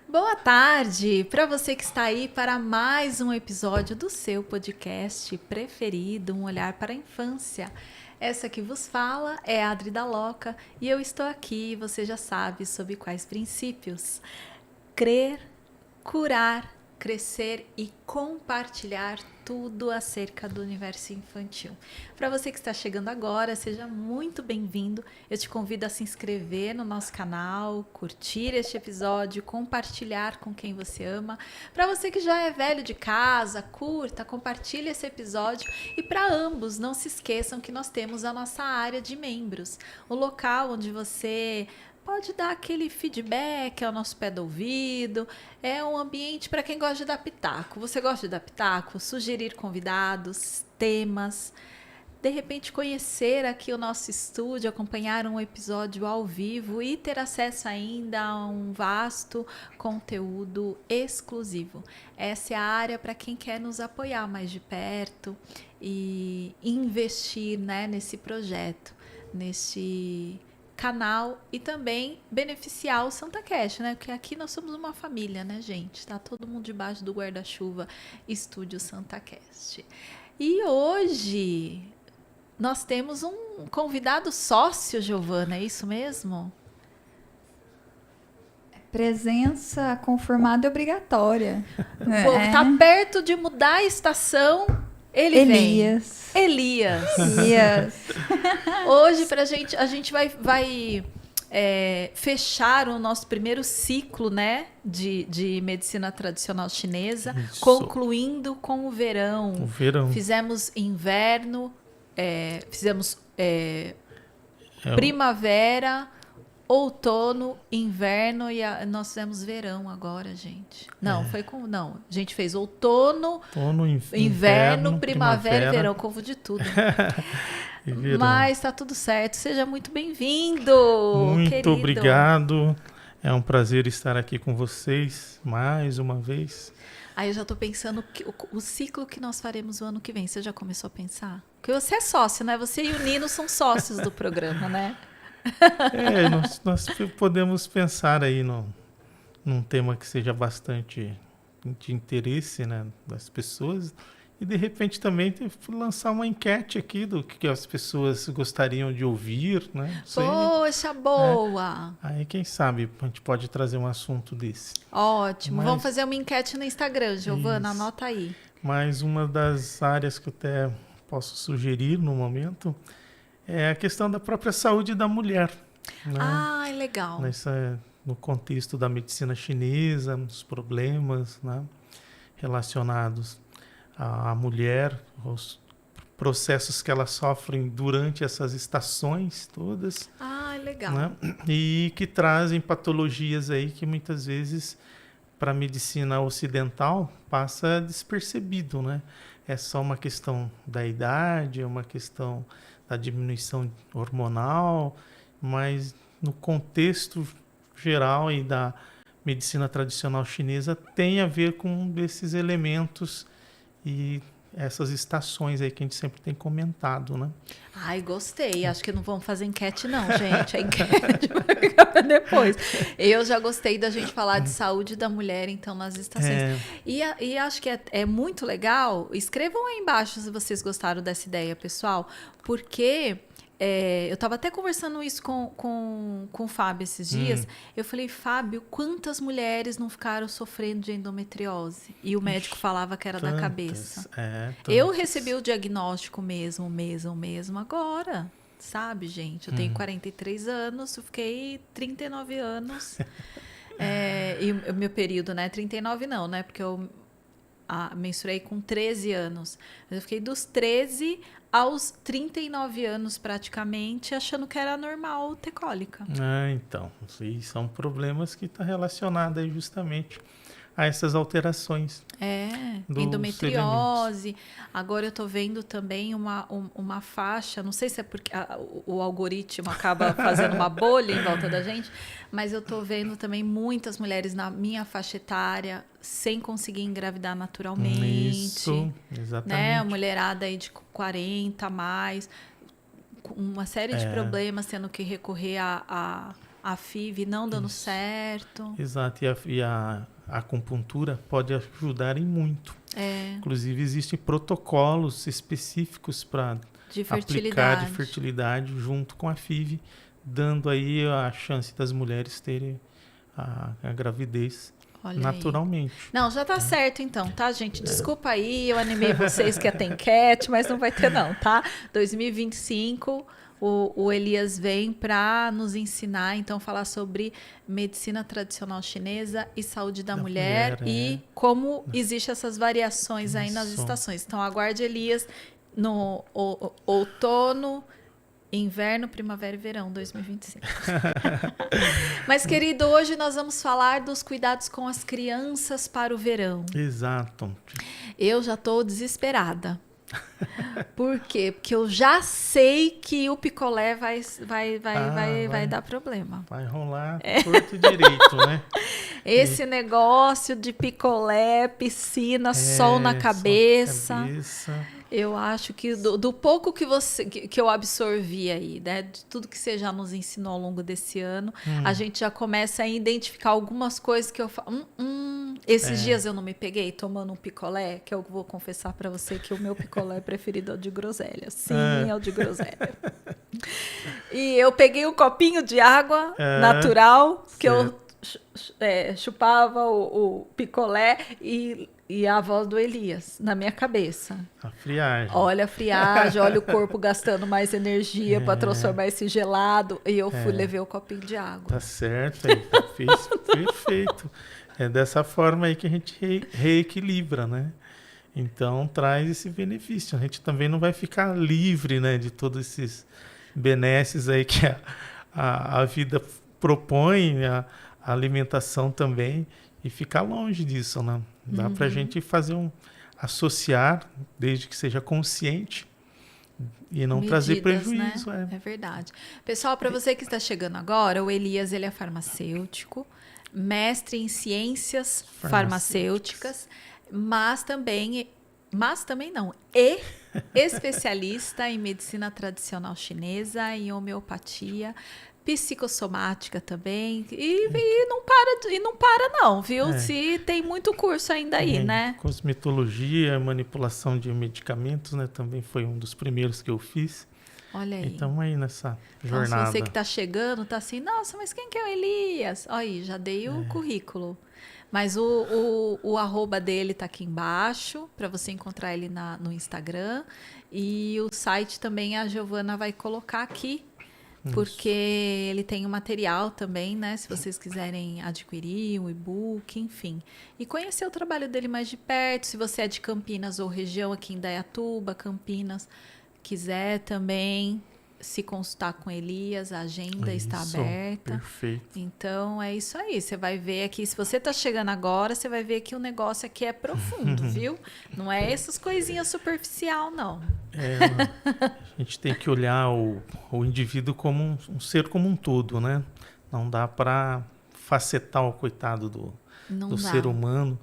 Boa tarde para você que está aí para mais um episódio do seu podcast preferido, Um Olhar para a Infância. Essa que vos fala é a Adri da Loca e eu estou aqui, você já sabe, sob quais princípios? Crer, curar, crescer e compartilhar tudo acerca do universo infantil. Para você que está chegando agora, seja muito bem-vindo. Eu te convido a se inscrever no nosso canal, curtir este episódio, compartilhar com quem você ama. Para você que já é velho de casa, curta, compartilhe esse episódio. E para ambos, não se esqueçam que nós temos a nossa área de membros, o local onde você pode dar aquele feedback ao nosso pé do ouvido. É um ambiente para quem gosta de dar pitaco. Você gosta de dar pitaco? Sugerir convidados, temas. De repente conhecer aqui o nosso estúdio, acompanhar um episódio ao vivo e ter acesso ainda a um vasto conteúdo exclusivo. Essa é a área para quem quer nos apoiar mais de perto e investir, né, nesse projeto, nesse canal e também beneficiar o SantaCast, né? Porque aqui nós somos uma família, né, gente? Tá todo mundo debaixo do guarda-chuva Estúdio SantaCast. E hoje nós temos um convidado sócio, Giovana, é isso mesmo? Presença confirmada e obrigatória. Tá perto de mudar a estação. Elias. Elias. Hoje a gente vai fechar o nosso primeiro ciclo, né, de medicina tradicional chinesa, isso, concluindo com o verão. Fizemos inverno, fizemos primavera, outono, inverno e nós fizemos verão agora, gente. Não, a gente fez outono, inverno, primavera e verão, confundi tudo. Mas tá tudo certo. Seja muito bem-vindo, muito querido. Obrigado. É um prazer estar aqui com vocês mais uma vez. Aí eu já tô pensando o ciclo que nós faremos o ano que vem. Você já começou a pensar? Porque você é sócio, né? Você e o Nino são sócios do programa, né? Nós podemos pensar aí num tema que seja bastante de interesse, né, das pessoas e de repente também lançar uma enquete aqui do que as pessoas gostariam de ouvir, né? Poxa, boa! Aí quem sabe a gente pode trazer um assunto desse. Ótimo, vamos fazer uma enquete no Instagram, Giovana, anota aí. Mas uma das áreas que eu até posso sugerir no momento é a questão da própria saúde da mulher. Né? Ah, legal. No contexto da medicina chinesa, os problemas, né, relacionados à mulher, os processos que ela sofre durante essas estações todas. Ah, legal. Né, e que trazem patologias aí que muitas vezes para a medicina ocidental passa despercebido, né? É só uma questão da idade, é uma questão da diminuição hormonal, mas no contexto geral e da medicina tradicional chinesa tem a ver com um desses elementos e essas estações aí que a gente sempre tem comentado, né? Ai, gostei. Acho que não vamos fazer enquete não, gente. A enquete vai ficar depois. Eu já gostei da gente falar de saúde da mulher, então, nas estações. E acho que é muito legal. Escrevam aí embaixo se vocês gostaram dessa ideia, pessoal. Porque eu estava até conversando isso com o Fábio esses dias. Eu falei, Fábio, quantas mulheres não ficaram sofrendo de endometriose? E o médico falava que era da cabeça. Eu recebi o diagnóstico mesmo agora. Sabe, gente? Eu tenho 43 anos, eu fiquei 39 anos. E o meu período, né? 39 não, né? Porque menstruei com 13 anos. Eu fiquei dos 13 aos 39 anos praticamente, achando que era normal ter cólica. Então, e são problemas que estão relacionados aí justamente a essas alterações. Endometriose. Agora eu tô vendo também uma faixa, não sei se é porque o algoritmo acaba fazendo uma bolha em volta da gente, mas eu tô vendo também muitas mulheres na minha faixa etária sem conseguir engravidar naturalmente. Isso, exatamente. Né? A mulherada aí de 40 a mais, com uma série de problemas, tendo que recorrer a FIV, não dando certo. Exato, e a acupuntura pode ajudar em muito. Inclusive, existem protocolos específicos para aplicar de fertilidade junto com a FIV, dando aí a chance das mulheres terem a gravidez naturalmente. Aí. Não, já tá certo então, tá, gente? Desculpa aí, eu animei vocês que tem enquete, mas não vai ter não, tá? 2025... O Elias vem para nos ensinar, então, falar sobre medicina tradicional chinesa e saúde da mulher e como existem essas variações aí nas estações. Então, aguarde Elias no outono, inverno, primavera e verão 2025. Mas, querido, hoje nós vamos falar dos cuidados com as crianças para o verão. Exato. Eu já estou desesperada. Por quê? Porque eu já sei que o picolé vai dar problema. Vai rolar torto direito, né? Esse negócio de picolé, piscina, sol na cabeça. Eu acho que do pouco que eu absorvi aí, né, de tudo que você já nos ensinou ao longo desse ano, a gente já começa a identificar algumas coisas que eu falo. Esses dias eu não me peguei tomando um picolé, que eu vou confessar para você que o meu picolé preferido é o de groselha. Sim, é o de groselha. E eu peguei um copinho de água natural, que eu chupava o picolé e a voz do Elias na minha cabeça. A friagem. Olha a friagem, olha o corpo gastando mais energia para transformar esse gelado. E eu levei o copinho de água. Tá certo, aí, fez perfeito. É dessa forma aí que a gente reequilibra, né? Então traz esse benefício. A gente também não vai ficar livre, né, de todos esses benesses aí que a vida propõe, a alimentação também, e ficar longe disso, né? Dá pra gente associar, desde que seja consciente, e não trazer prejuízo. Né? É verdade. Pessoal, para você que está chegando agora, o Elias, ele é farmacêutico, mestre em ciências farmacêuticas, mas também não, especialista em medicina tradicional chinesa, em homeopatia, psicossomática também, e não para não, viu? Se tem muito curso ainda aí, né? Cosmetologia, manipulação de medicamentos, né? Também foi um dos primeiros que eu fiz. Olha aí. Então aí nessa jornada. Então, se você que está chegando, tá assim, nossa, mas quem que é o Elias? Olha aí, já dei o currículo. Mas o arroba dele tá aqui embaixo, para você encontrar ele no Instagram. E o site também a Giovana vai colocar aqui, porque ele tem um material também, né? Se vocês quiserem adquirir um e-book, enfim. E conhecer o trabalho dele mais de perto. Se você é de Campinas ou região aqui em Indaiatuba, Campinas, quiser também se consultar com Elias, a agenda está aberta. Perfeito. Então, é isso aí. Você vai ver aqui, se você está chegando agora, você vai ver que o negócio aqui é profundo, viu? Não é essas coisinhas superficial, não. A gente tem que olhar o indivíduo como um ser como um todo, né? Não dá para facetar o coitado do ser humano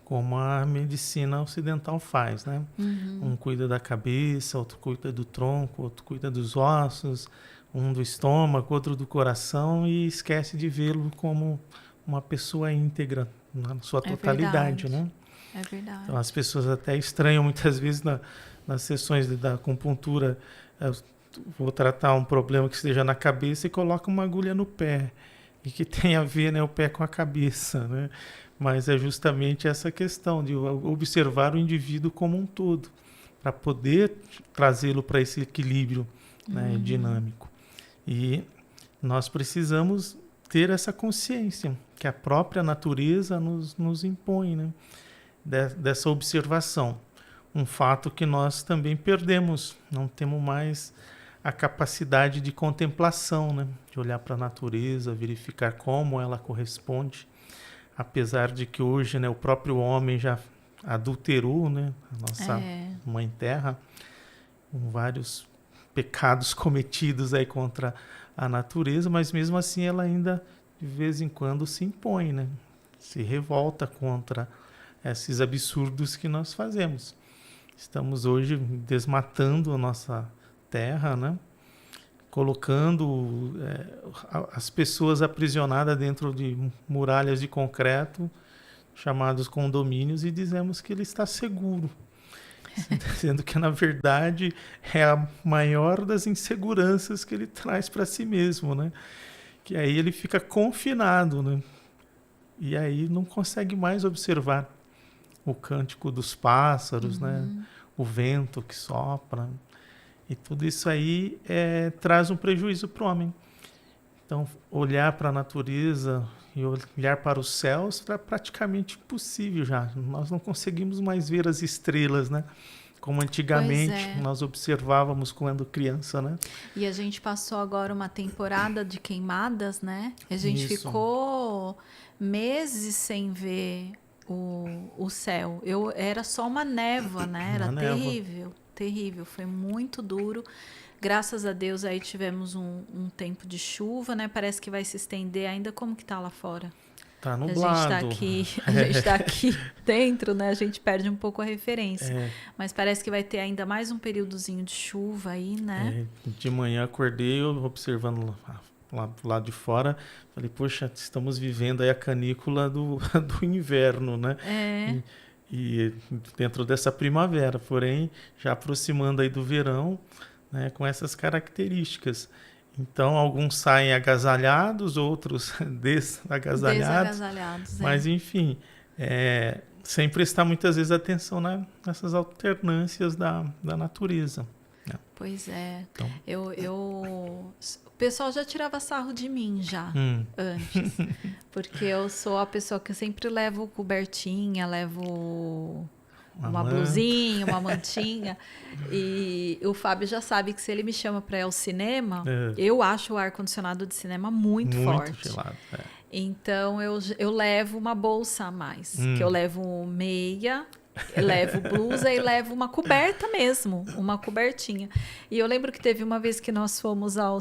como a medicina ocidental faz, né? Um cuida da cabeça, outro cuida do tronco, outro cuida dos ossos, um do estômago, outro do coração, e esquece de vê-lo como uma pessoa íntegra na sua totalidade, né? É verdade. Então as pessoas até estranham muitas vezes nas sessões da acupuntura, vou tratar um problema que esteja na cabeça e coloca uma agulha no pé, e que tem a ver, né, o pé com a cabeça, né? Mas é justamente essa questão de observar o indivíduo como um todo, para poder trazê-lo para esse equilíbrio, né, dinâmico. E nós precisamos ter essa consciência que a própria natureza nos impõe, né? dessa observação. Um fato que nós também perdemos, não temos mais a capacidade de contemplação, né? De olhar para a natureza, verificar como ela corresponde, apesar de que hoje, né, o próprio homem já adulterou, né, a nossa mãe terra, com vários pecados cometidos aí contra a natureza, mas mesmo assim ela ainda de vez em quando se impõe, né? Se revolta contra esses absurdos que nós fazemos. Estamos hoje desmatando a nossa terra, né? Colocando as pessoas aprisionadas dentro de muralhas de concreto, chamados condomínios, e dizemos que ele está seguro. Sendo que, na verdade, é a maior das inseguranças que ele traz para si mesmo, né? Que aí ele fica confinado, né? E aí não consegue mais observar o cântico dos pássaros, né? O vento que sopra. E tudo isso aí traz um prejuízo para o homem. Então, olhar para a natureza e olhar para os céus é praticamente impossível já. Nós não conseguimos mais ver as estrelas, né? Como antigamente nós observávamos quando criança, né? E a gente passou agora uma temporada de queimadas, né? A gente ficou meses sem ver o céu. Era só uma névoa, né? Era terrível, terrível. Foi muito duro. Graças a Deus aí tivemos um tempo de chuva, né? Parece que vai se estender ainda. Como que tá lá fora? Tá nublado. A gente tá aqui dentro, né? A gente perde um pouco a referência. Mas parece que vai ter ainda mais um períodozinho de chuva aí, né? De manhã acordei, eu observando lá do lado de fora, falei, poxa, estamos vivendo aí a canícula do inverno, né? E dentro dessa primavera, porém, já aproximando aí do verão, né, com essas características. Então, alguns saem agasalhados, outros desagasalhados. Mas, enfim, sem prestar muitas vezes atenção nessas alternâncias da natureza. Né? Pois é. Então, o pessoal já tirava sarro de mim já, antes. Porque eu sou a pessoa que sempre levo cobertinha, levo uma blusinha, uma mantinha. E o Fábio já sabe que se ele me chama para ir ao cinema, eu acho o ar-condicionado de cinema muito forte. Gelado, Então eu levo uma bolsa a mais. Que eu levo meia, eu levo blusa e levo uma coberta mesmo, uma cobertinha. E eu lembro que teve uma vez que nós fomos ao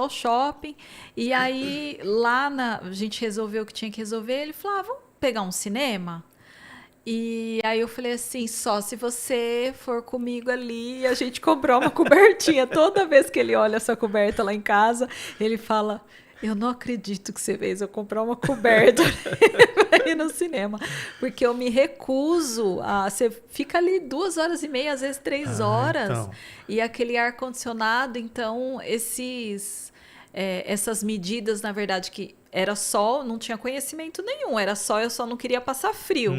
shopping, e aí lá a gente resolveu o que tinha que resolver. Ele falou, vamos pegar um cinema? E aí eu falei assim, só se você for comigo ali, a gente comprou uma cobertinha. Toda vez que ele olha essa coberta lá em casa, ele fala, eu não acredito que você fez eu comprar uma coberta para ir no cinema. Porque eu me recuso você fica ali 2h30, às vezes 3 horas, então. E aquele ar-condicionado, então essas medidas, na verdade, que era só, não tinha conhecimento nenhum, eu só não queria passar frio.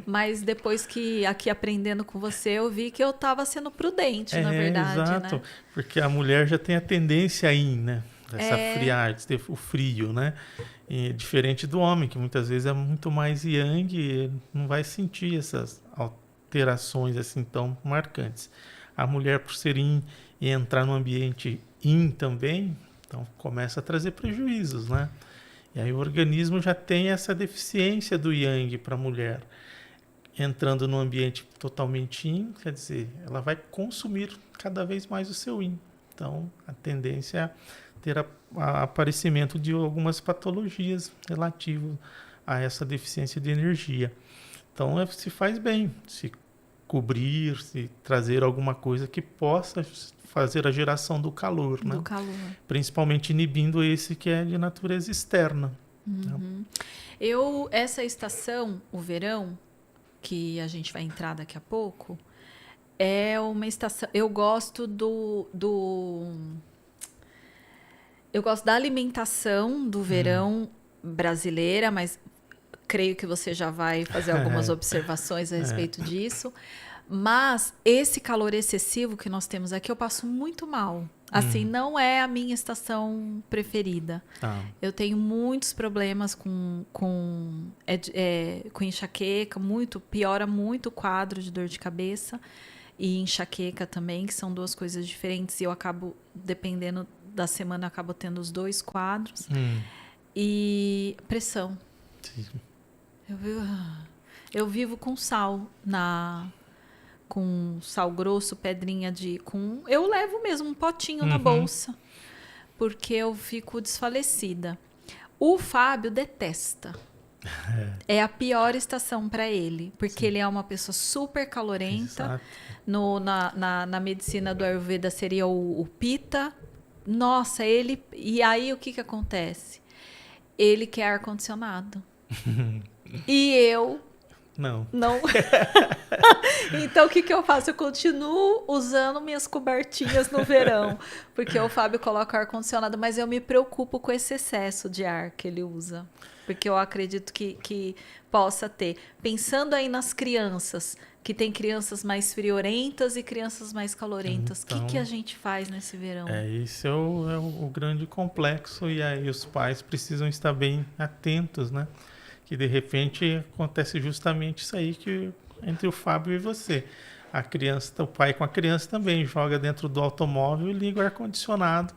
Mas depois que aqui aprendendo com você, eu vi que eu estava sendo prudente, na verdade. Exato, né? Porque a mulher já tem a tendência aí, né? Essa friagem, o frio, né? E diferente do homem, que muitas vezes é muito mais yang e não vai sentir essas alterações assim tão marcantes. A mulher, por ser yin e entrar no ambiente yin também, então começa a trazer prejuízos, né? E aí o organismo já tem essa deficiência do yang para a mulher. Entrando num ambiente totalmente yin, quer dizer, ela vai consumir cada vez mais o seu yin. Então, a tendência é ter aparecimento de algumas patologias relativas a essa deficiência de energia. Então, se faz bem se cobrir, se trazer alguma coisa que possa fazer a geração do calor, né? Principalmente inibindo esse que é de natureza externa. Né? Essa estação, o verão, que a gente vai entrar daqui a pouco, é uma estação. Eu gosto eu gosto da alimentação do verão brasileira, mas creio que você já vai fazer algumas observações a respeito disso. Mas esse calor excessivo que nós temos aqui, eu passo muito mal. Assim, não é a minha estação preferida. Eu tenho muitos problemas com enxaqueca, piora muito o quadro de dor de cabeça e enxaqueca também, que são 2 coisas diferentes. E eu acabo, dependendo da semana, eu acabo tendo os 2 quadros. E pressão. Sim. Eu vivo com sal com sal grosso, pedrinha eu levo mesmo um potinho na bolsa, porque eu fico desfalecida. O Fábio detesta. É a pior estação para ele, porque ele é uma pessoa super calorenta. Na medicina do Ayurveda seria o Pitta. Nossa, e aí o que acontece? Ele quer ar-condicionado. E eu não. Então, o que eu faço? Eu continuo usando minhas cobertinhas no verão, porque o Fábio coloca ar-condicionado, mas eu me preocupo com esse excesso de ar que ele usa, porque eu acredito que possa ter. Pensando aí nas crianças, que tem crianças mais friorentas e crianças mais calorentas, Então, o que a gente faz nesse verão? Esse é o grande complexo, e aí os pais precisam estar bem atentos, né? Que de repente acontece justamente isso aí que entre o Fábio e você. A criança, o pai com a criança também joga dentro do automóvel e liga o ar-condicionado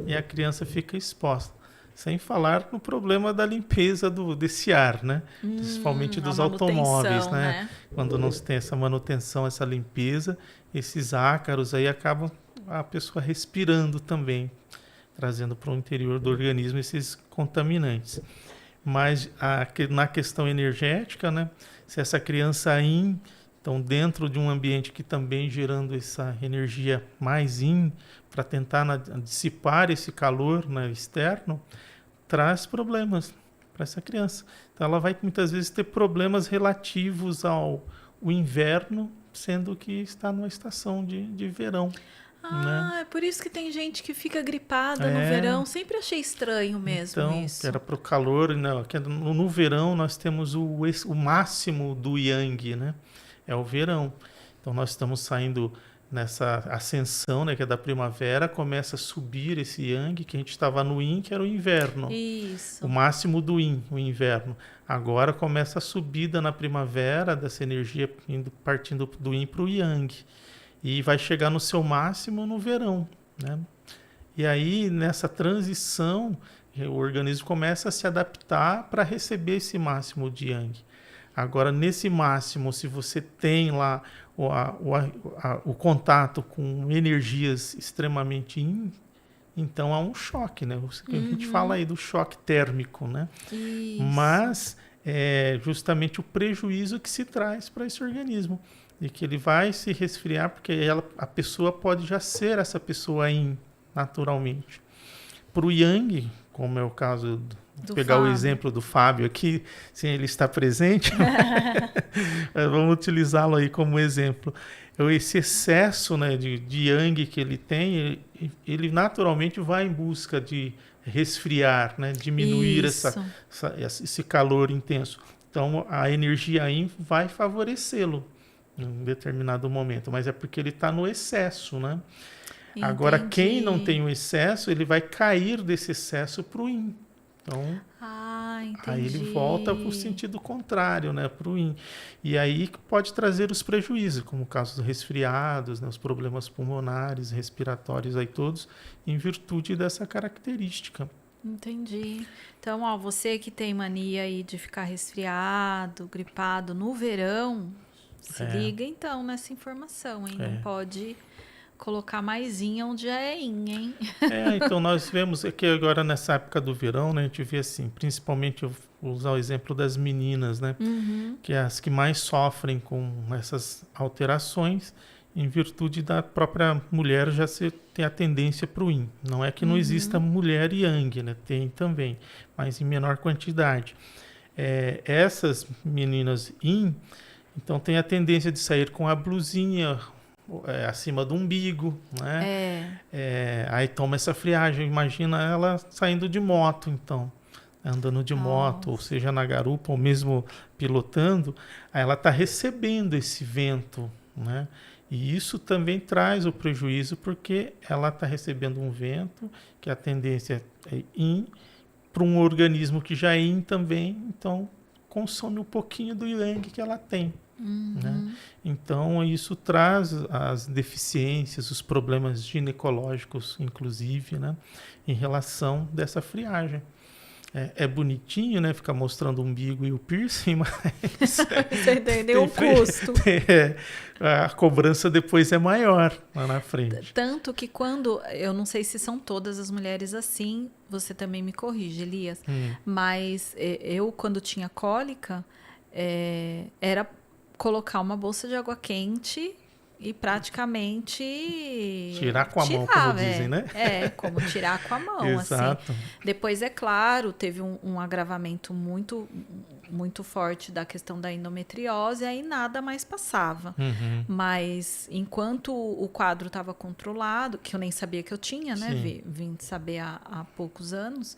e a criança fica exposta. Sem falar no problema da limpeza desse ar, né? Principalmente dos automóveis, né? Quando não se tem essa manutenção, essa limpeza, esses ácaros aí acabam a pessoa respirando também, trazendo para o interior do organismo esses contaminantes. Mas na questão energética, né? Se essa criança então dentro de um ambiente que também gerando essa energia mais para tentar dissipar esse calor, né, externo, traz problemas para essa criança. Então ela vai muitas vezes ter problemas relativos ao inverno, sendo que está numa estação de verão. É por isso que tem gente que fica gripada no verão. Sempre achei estranho mesmo isso. Era para o calor. Não, no verão nós temos o máximo do yang, né? É o verão. Então nós estamos saindo nessa ascensão, né, que é da primavera, começa a subir esse yang, que a gente estava no yin, que era o inverno. Isso. O máximo do yin, o inverno. Agora começa a subida na primavera dessa energia partindo do yin para o yang. E vai chegar no seu máximo no verão, né? E aí, nessa transição, o organismo começa a se adaptar para receber esse máximo de yang. Agora, nesse máximo, se você tem lá o contato com energias extremamente yin, então há um choque, né? A gente fala aí do choque térmico, né? Isso. Mas é justamente o prejuízo que se traz para esse organismo. E que ele vai se resfriar, porque a pessoa pode já ser essa pessoa yin, naturalmente. Para o yang, como é o caso de pegar Fábio. O exemplo do Fábio aqui, sem ele estar presente, vamos utilizá-lo aí como exemplo. Esse excesso, né, de yang que ele tem, ele naturalmente vai em busca de resfriar, né, diminuir esse calor intenso. Então, a energia yin vai favorecê-lo em um determinado momento, mas é porque ele está no excesso, né? Entendi. Agora, quem não tem o excesso, ele vai cair desse excesso para o yin. Então, aí ele volta para o sentido contrário, né? Para o yin. E aí pode trazer os prejuízos, como o caso dos resfriados, né? Os problemas pulmonares, respiratórios, aí todos, em virtude dessa característica. Entendi. Então, você que tem mania aí de ficar resfriado, gripado no verão, se liga então nessa informação, hein? Não pode colocar mais yin onde é yin, hein? Então nós vemos aqui agora nessa época do verão, né? A gente vê assim, principalmente eu vou usar o exemplo das meninas, né? Que é as que mais sofrem com essas alterações, em virtude da própria mulher já ter a tendência para o yin. Não é que não exista mulher yang, né? Tem também, mas em menor quantidade. Essas meninas yin, então tem a tendência de sair com a blusinha acima do umbigo, né? Aí toma essa friagem. Imagina ela saindo de moto, então, andando de moto, ou seja, na garupa, ou mesmo pilotando, aí ela está recebendo esse vento, né? E isso também traz o prejuízo porque ela está recebendo um vento, que a tendência é yin, para um organismo que já é yin também, então consome um pouquinho do yang que ela tem. Né? Então isso traz as deficiências, os problemas ginecológicos, inclusive, né? Em relação dessa friagem. É bonitinho, né? Ficar mostrando o umbigo e o piercing, mas Você entendeu o custo. A cobrança depois é maior lá na frente. Tanto que quando, eu não sei se são todas as mulheres assim, você também me corrige, Elias, mas eu quando tinha cólica, era colocar uma bolsa de água quente e praticamente tirar com a mão, como dizem, né? Como tirar com a mão. Exato. Assim. Depois, é claro, teve um agravamento muito, muito forte da questão da endometriose, aí nada mais passava. Mas enquanto o quadro estava controlado, que eu nem sabia que eu tinha, né? Vim saber há poucos anos.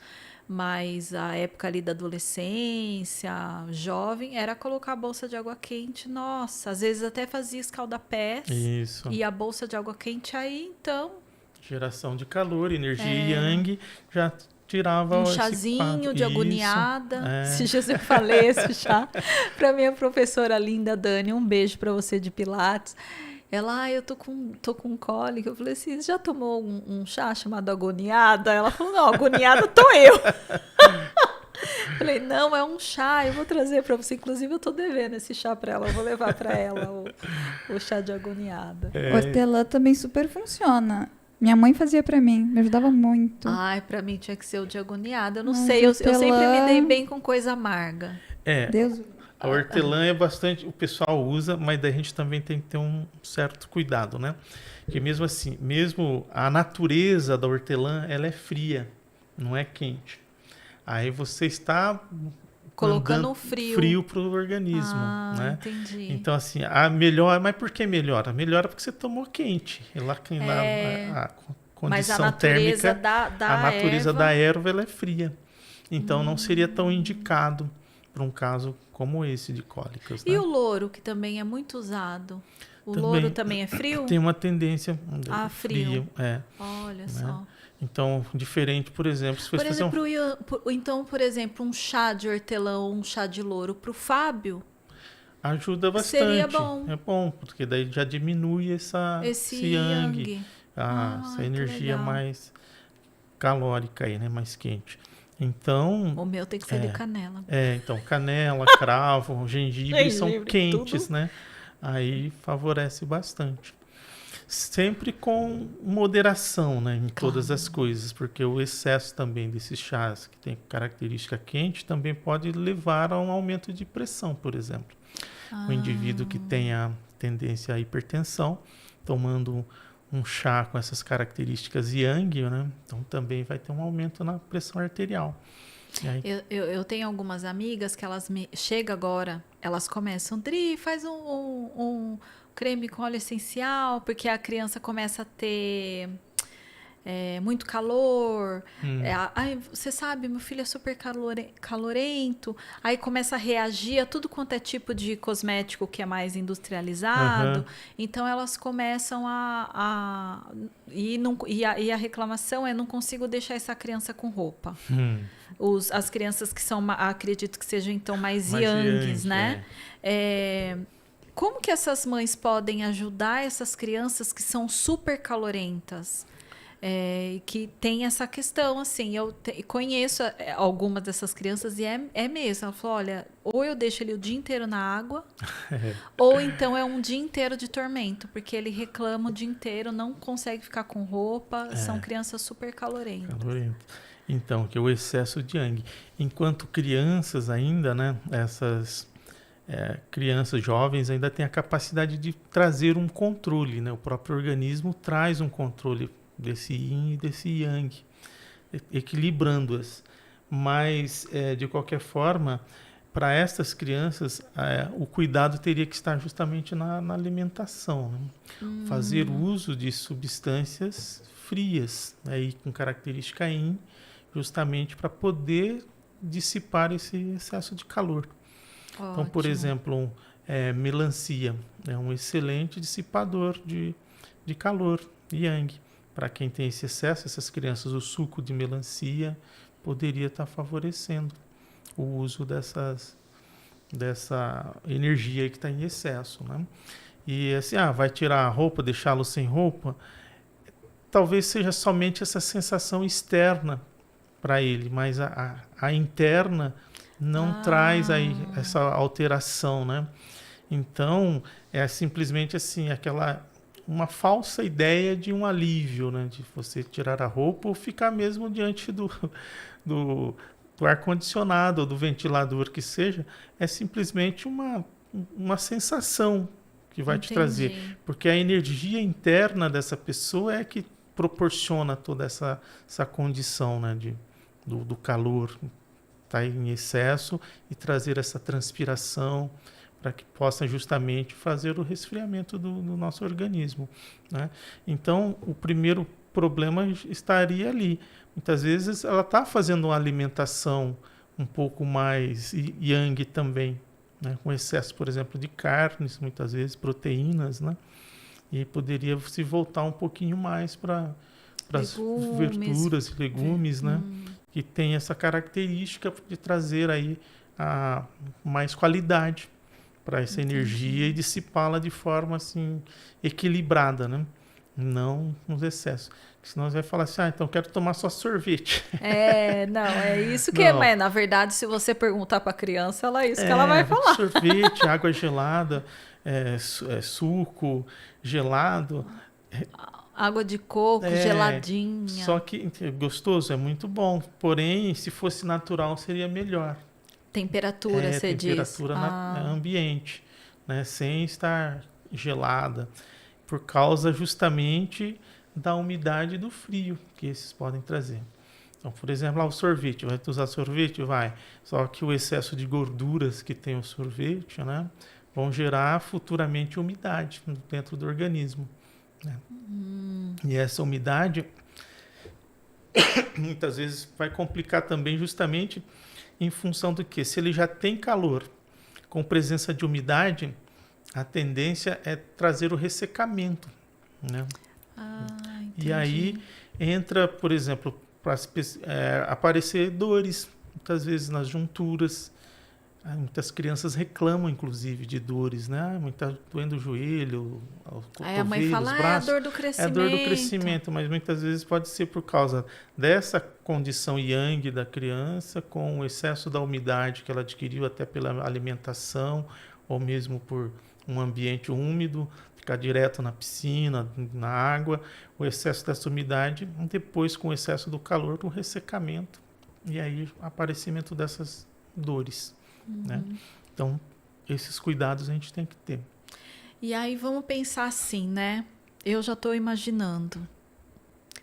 Mas a época ali da adolescência, jovem, era colocar a bolsa de água quente. Nossa, às vezes até fazia escalda-pés. Isso. E a bolsa de água quente aí, então... Geração de calor, energia yang, já tirava um chazinho de agoniada. Esses dias eu falei esse chá para minha professora linda, Dani. Um beijo para você de Pilates. Ela, eu tô com cólica. Eu falei assim, você já tomou um chá chamado agoniada? Ela falou, não, agoniada tô eu. Falei, não, é um chá, eu vou trazer para você. Inclusive, eu tô devendo esse chá para ela. Eu vou levar para ela o chá de agoniada. O hortelã também super funciona. Minha mãe fazia para mim, me ajudava muito. Ai, para mim tinha que ser o de agoniada. Eu não sei, eu sempre me dei bem com coisa amarga. Deus... A hortelã é bastante, o pessoal usa, mas daí a gente também tem que ter um certo cuidado, né? Porque mesmo assim, mesmo a natureza da hortelã, ela é fria, não é quente. Aí você está colocando frio para o organismo, né? Entendi. Então assim, melhora, mas por que melhora? Melhora porque você tomou quente. A condição térmica, a natureza da erva ela é fria. Então não seria tão indicado para um caso como esse de cólicas. E né? o louro, que também é muito usado? Louro também é frio? Tem uma tendência frio. né? Olha só. Então, diferente, por exemplo, se fosse fazer então, por exemplo, um chá de hortelã ou um chá de louro para o Fábio ajuda bastante. Seria bom. É bom, porque daí já diminui esse yang. Essa energia mais calórica aí, né? Mais quente. Então... O meu tem que ser de canela. Então, canela, cravo, gengibre são quentes, tudo. Né? Aí favorece bastante. Sempre com moderação, né? Em todas as coisas, porque o excesso também desses chás que tem característica quente também pode levar a um aumento de pressão, por exemplo. O indivíduo que tenha tendência à hipertensão, tomando um chá com essas características yang, né? Então também vai ter um aumento na pressão arterial. Eu tenho algumas amigas que elas chegam agora, elas começam, Dri, faz um creme com óleo essencial, porque a criança começa a ter muito calor. Você sabe, meu filho é super calorento. Aí começa a reagir a tudo quanto é tipo de cosmético que é mais industrializado. Então elas começam e a reclamação é: não consigo deixar essa criança com roupa. As crianças que são, acredito que sejam então mais yangs, né? Como que essas mães podem ajudar essas crianças que são super calorentas? Que tem essa questão, assim, eu conheço algumas dessas crianças e é mesmo, ela falou, olha, ou eu deixo ele o dia inteiro na água, ou então é um dia inteiro de tormento, porque ele reclama o dia inteiro, não consegue ficar com roupa, são crianças super calorentas. Então, que é o excesso de yang. Enquanto crianças ainda, né, essas crianças jovens ainda têm a capacidade de trazer um controle, né, o próprio organismo traz um controle desse yin e desse yang, equilibrando-as. Mas, de qualquer forma, para essas crianças, o cuidado teria que estar justamente na alimentação. Né? Fazer uso de substâncias frias, aí, com característica yin, justamente para poder dissipar esse excesso de calor. Ótimo. Então, por exemplo, melancia. É um excelente dissipador de calor, yang. Para quem tem esse excesso, essas crianças, o suco de melancia poderia estar favorecendo o uso dessa energia que está em excesso, né? E assim, vai tirar a roupa, deixá-lo sem roupa, talvez seja somente essa sensação externa para ele, mas a interna não traz aí essa alteração, né? Então, é simplesmente assim, uma falsa ideia de um alívio, né? De você tirar a roupa ou ficar mesmo diante do ar-condicionado ou do ventilador que seja, é simplesmente uma sensação que vai te trazer. Porque a energia interna dessa pessoa é que proporciona toda essa condição, né? Do calor estar em excesso e trazer essa transpiração para que possa justamente fazer o resfriamento do nosso organismo, né? Então, o primeiro problema estaria ali. Muitas vezes ela está fazendo uma alimentação um pouco mais yang também, né? Com excesso, por exemplo, de carnes, muitas vezes proteínas, né? E poderia se voltar um pouquinho mais para as verduras e legumes, né? Que tem essa característica de trazer aí mais qualidade para essa energia e dissipá-la de forma assim equilibrada, né? Não nos excessos. Senão você vai falar assim, então quero tomar só sorvete. Não, é isso que mas na verdade, se você perguntar para a criança, é isso que ela vai falar. Sorvete, água gelada, suco gelado. Água de coco, geladinha. Só que gostoso, é muito bom. Porém, se fosse natural, seria melhor. Temperatura, você diz. Temperatura ambiente, né? Sem estar gelada. Por causa justamente da umidade e do frio que esses podem trazer. Então, por exemplo, o sorvete. Vai usar sorvete? Vai. Só que o excesso de gorduras que tem o sorvete, né? Vão gerar futuramente umidade dentro do organismo, né? E essa umidade muitas vezes vai complicar também justamente em função do que? Se ele já tem calor com presença de umidade, a tendência é trazer o ressecamento, né? E aí entra, por exemplo, para aparecer dores, muitas vezes nas junturas. Muitas crianças reclamam, inclusive, de dores, né? Está doendo o joelho, o cotovelo, aí a mãe fala, os braços. É a dor do crescimento. É a dor do crescimento, mas muitas vezes pode ser por causa dessa condição yang da criança, com o excesso da umidade que ela adquiriu até pela alimentação, ou mesmo por um ambiente úmido, ficar direto na piscina, na água, o excesso dessa umidade, depois com o excesso do calor, com o ressecamento, e aí o aparecimento dessas dores. Né? Então, esses cuidados a gente tem que ter. E aí vamos pensar assim, né? Eu já estou imaginando.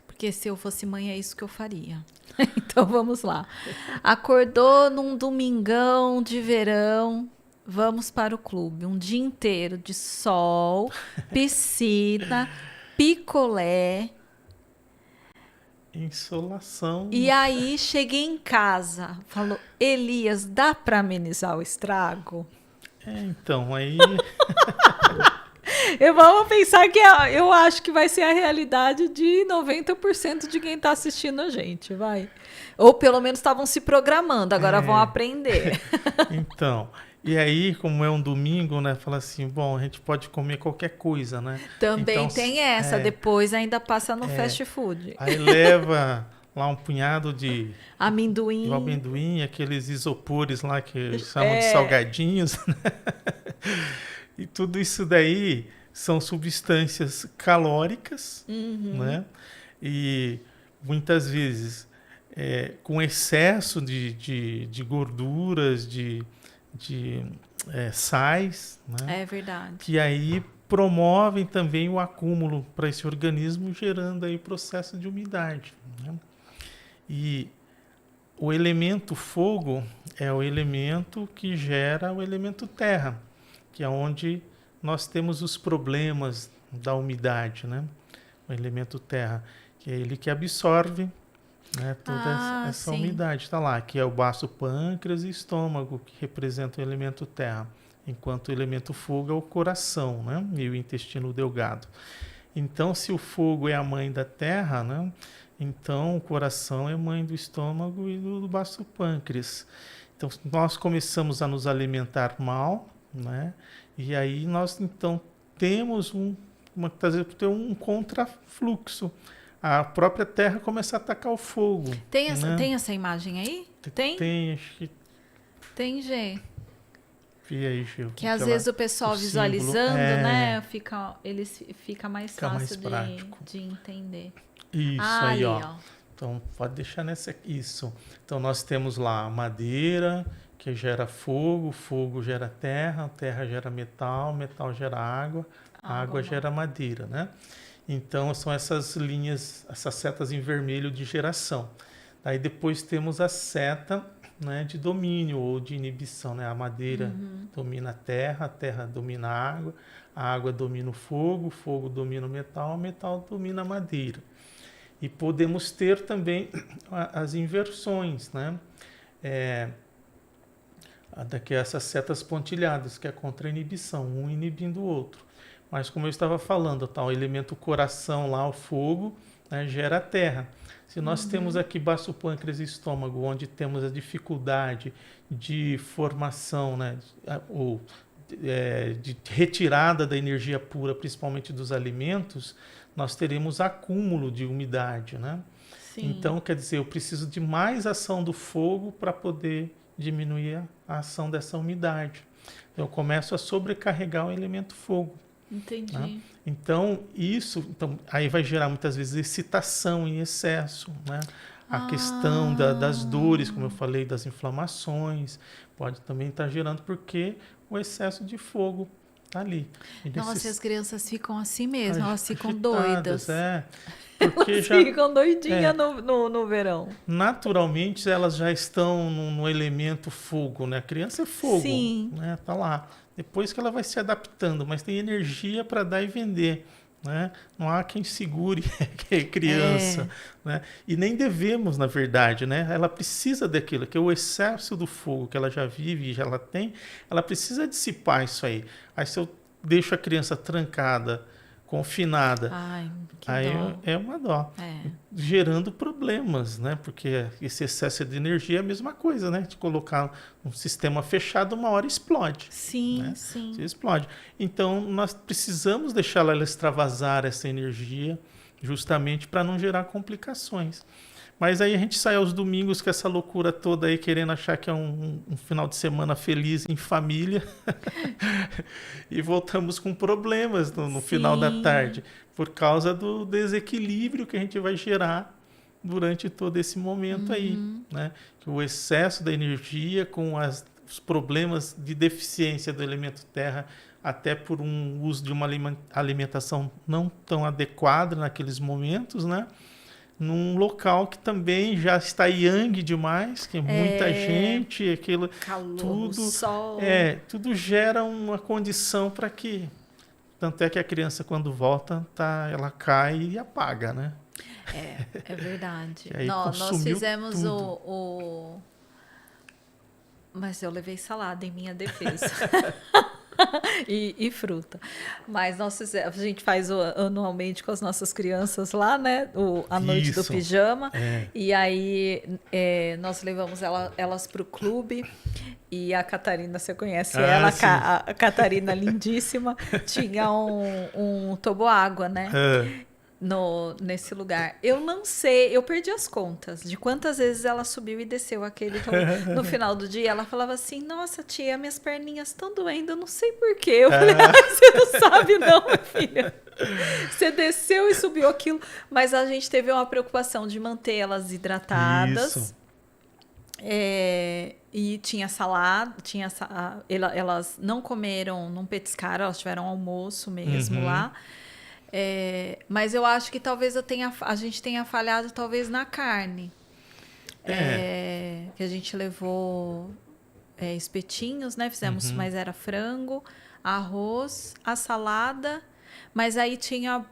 Porque se eu fosse mãe, é isso que eu faria. Então, vamos lá. Acordou num domingão de verão, vamos para o clube. Um dia inteiro de sol, piscina, picolé. Insolação. E aí cheguei em casa, falou, Elias, dá para amenizar o estrago? Então, aí... Vamos pensar que eu acho que vai ser a realidade de 90% de quem está assistindo a gente, vai. Ou pelo menos estavam se programando, agora vão aprender. Então... E aí, como é um domingo, né? Fala assim, bom, a gente pode comer qualquer coisa, né? Também então, tem essa, depois ainda passa no fast food. Aí leva lá um punhado de amendoim, aqueles isopores lá que chamam de salgadinhos, né? E tudo isso daí são substâncias calóricas, né? E muitas vezes com excesso de gorduras, de sais, né? É verdade. Que aí promovem também o acúmulo para esse organismo, gerando aí processo de umidade, né? E o elemento fogo é o elemento que gera o elemento terra, que é onde nós temos os problemas da umidade, né? O elemento terra, que é ele que absorve, né, toda essa umidade. Está lá, que é o baço, pâncreas e estômago, que representam o elemento terra. enquanto o elemento fogo é o coração, né? E o intestino delgado. Então, se o fogo é a mãe da terra, né? Então o coração é mãe do estômago e do baço pâncreas. Então, nós começamos a nos alimentar mal, né? E aí nós, então, temos um contrafluxo. A própria terra começa a atacar o fogo. Tem né? tem essa imagem aí? Tem? Tem, acho que... Tem, Gê. Vi aí, Gil. Que às vezes o pessoal o visualizando, símbolo, né? Fica mais Fica mais fácil prático. de entender. Isso ali, aí, ó. Então, pode deixar nessa... Isso. Então, nós temos lá a madeira, que gera fogo, fogo gera terra, terra gera metal, metal gera água, água gera madeira, né? Então, são essas linhas, essas setas em vermelho de geração. Aí depois temos a seta, né, de domínio ou de inibição, né? A madeira domina a terra domina a água domina o fogo domina o metal domina a madeira. E podemos ter também as inversões, né? Daqui essas setas pontilhadas, que é contra a inibição, um inibindo o outro. Mas como eu estava falando, tá, o elemento coração lá, o fogo, né, gera a terra. Se nós temos aqui baço pâncreas e estômago, onde temos a dificuldade de formação, né, ou de retirada da energia pura, principalmente dos alimentos, nós teremos acúmulo de umidade, né? Sim. Então, quer dizer, eu preciso de mais ação do fogo para poder diminuir a ação dessa umidade. Então, eu começo a sobrecarregar o elemento fogo. Entendi. Né? Então, aí vai gerar muitas vezes excitação em excesso, né? A questão das dores, como eu falei, das inflamações, pode também estar gerando porque o excesso de fogo está ali. Nossa, e as crianças ficam assim mesmo, elas ficam doidas. Porque elas já ficam doidinhas no verão. Naturalmente, elas já estão no elemento fogo, né? A criança é fogo, Sim. né? Tá lá. Depois que ela vai se adaptando, mas tem energia para dar e vender, né? Não há quem segure a criança, né? E nem devemos, na verdade, né? Ela precisa daquilo, que é o excesso do fogo que ela já vive e já ela tem, ela precisa dissipar isso aí. Aí se eu deixo a criança trancada, confinada, Ai, que aí dó. é uma dó. Gerando problemas, né? Porque esse excesso de energia é a mesma coisa, né? De colocar um sistema fechado, uma hora explode. Sim, né? sim. Você explode. Então, nós precisamos deixar ela extravasar essa energia justamente para não gerar complicações. Mas aí a gente sai aos domingos com essa loucura toda aí, querendo achar que é um final de semana feliz em família. E voltamos com problemas no final da tarde, por causa do desequilíbrio que a gente vai gerar durante todo esse momento aí. Né? Que o excesso da energia com os problemas de deficiência do elemento terra, até por um uso de uma alimentação não tão adequada naqueles momentos, né? Num local que também já está yang demais, que é muita gente, aquilo calor, tudo, sol. Tudo gera uma condição para que, tanto é que a criança quando volta, ela cai e apaga, né? É verdade. Nós fizemos mas eu levei salada em minha defesa. E fruta. Mas a gente faz anualmente com as nossas crianças lá, né? A noite do pijama. E aí nós levamos elas para o clube. E a Catarina, você conhece ela, a Catarina lindíssima, tinha um toboágua, né? Nesse lugar. Eu não sei, eu perdi as contas de quantas vezes ela subiu e desceu aquele. No final do dia, ela falava assim: nossa, tia, minhas perninhas estão doendo, eu não sei porquê. Eu falei: você não sabe, não, minha filha. Você desceu e subiu aquilo. Mas a gente teve uma preocupação de manter elas hidratadas. Isso. E tinha salada, elas não comeram, não petiscaram, elas tiveram almoço mesmo lá. Mas eu acho que talvez a gente tenha falhado talvez na carne. Que a gente levou espetinhos, né? Fizemos, mas era frango, arroz, a salada, mas aí tinha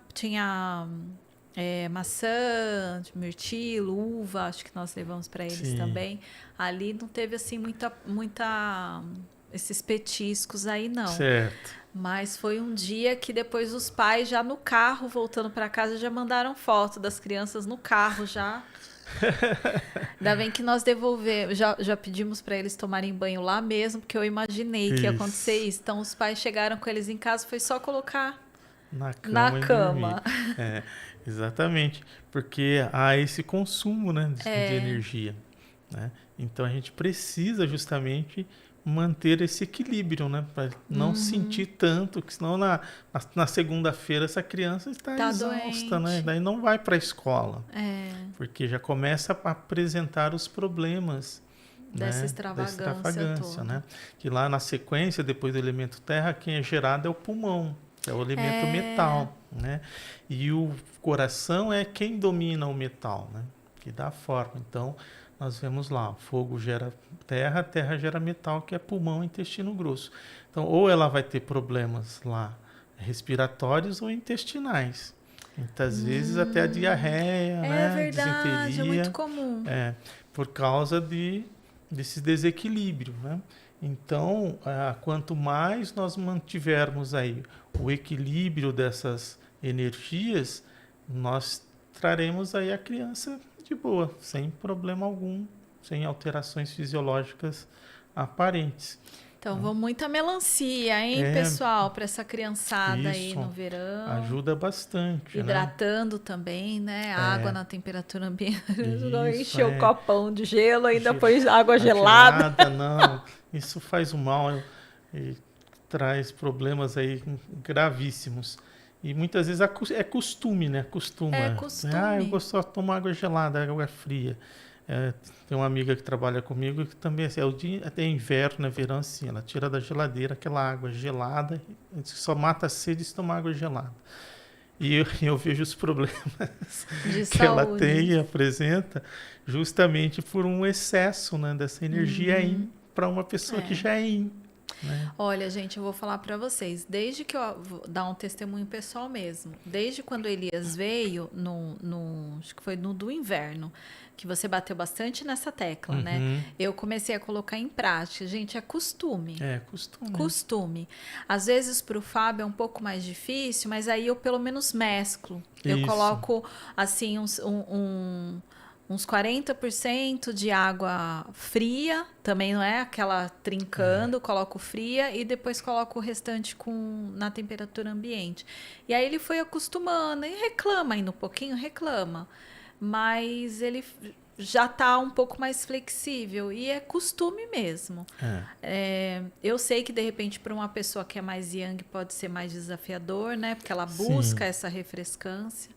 maçã, mirtilo, uva, acho que nós levamos para eles também. Ali não teve assim muita esses petiscos aí, não. Certo. Mas foi um dia que depois os pais já no carro, voltando para casa, já mandaram foto das crianças no carro já. Ainda bem que nós devolvemos, já pedimos para eles tomarem banho lá mesmo, porque eu imaginei que ia acontecer isso. Então os pais chegaram com eles em casa, foi só colocar na cama. Exatamente, porque há esse consumo, né, de energia, né? Então a gente precisa justamente manter esse equilíbrio, né, para não sentir tanto, que senão na segunda-feira essa criança está exausta, né? Daí não vai para a escola, porque já começa a apresentar os problemas dessa extravagância toda. Né? Que lá na sequência, depois do elemento terra, quem é gerado é o pulmão, é o elemento metal, né? E o coração é quem domina o metal, né? Que dá forma. Então, nós vemos lá, fogo gera terra, terra gera metal, que é pulmão e intestino grosso. Então, ou ela vai ter problemas lá respiratórios ou intestinais. Muitas vezes até a diarreia, né? Verdade, disenteria. É muito comum. Por causa desse desequilíbrio, né? Então, quanto mais nós mantivermos aí o equilíbrio dessas energias, nós traremos aí a criança de boa, sem problema algum, sem alterações fisiológicas aparentes. Então, vamos muita melancia, hein, pessoal, para essa criançada aí no verão. Ajuda bastante, hidratando, né? Também, né? Água na temperatura ambiente. Não encher o copão de gelo, ainda põe água gelada. Não, isso faz um mal e traz problemas aí gravíssimos. E muitas vezes é costume, né? Costume. Eu gosto de tomar água gelada, água fria. Tem uma amiga que trabalha comigo que também é o dia, até inverno, né, verão, assim, ela tira da geladeira aquela água gelada, só mata a sede se tomar água gelada. E eu vejo os problemas que ela tem e apresenta justamente por um excesso, né, dessa energia yin para uma pessoa que já é yin. Né? Olha, gente, eu vou falar para vocês, desde que eu vou dar um testemunho pessoal mesmo, desde quando Elias veio, acho que foi no do inverno, que você bateu bastante nessa tecla, né? Eu comecei a colocar em prática. Gente, é costume. Costume. Às vezes para o Fábio é um pouco mais difícil, mas aí eu pelo menos mesclo. Eu coloco assim uns 40% de água fria, também não é aquela trincando, coloco fria e depois coloco o restante na temperatura ambiente. E aí ele foi acostumando e reclama ainda um pouquinho, mas ele já está um pouco mais flexível e é costume mesmo. Eu sei que de repente para uma pessoa que é mais yang pode ser mais desafiador, né? Porque ela busca essa refrescância.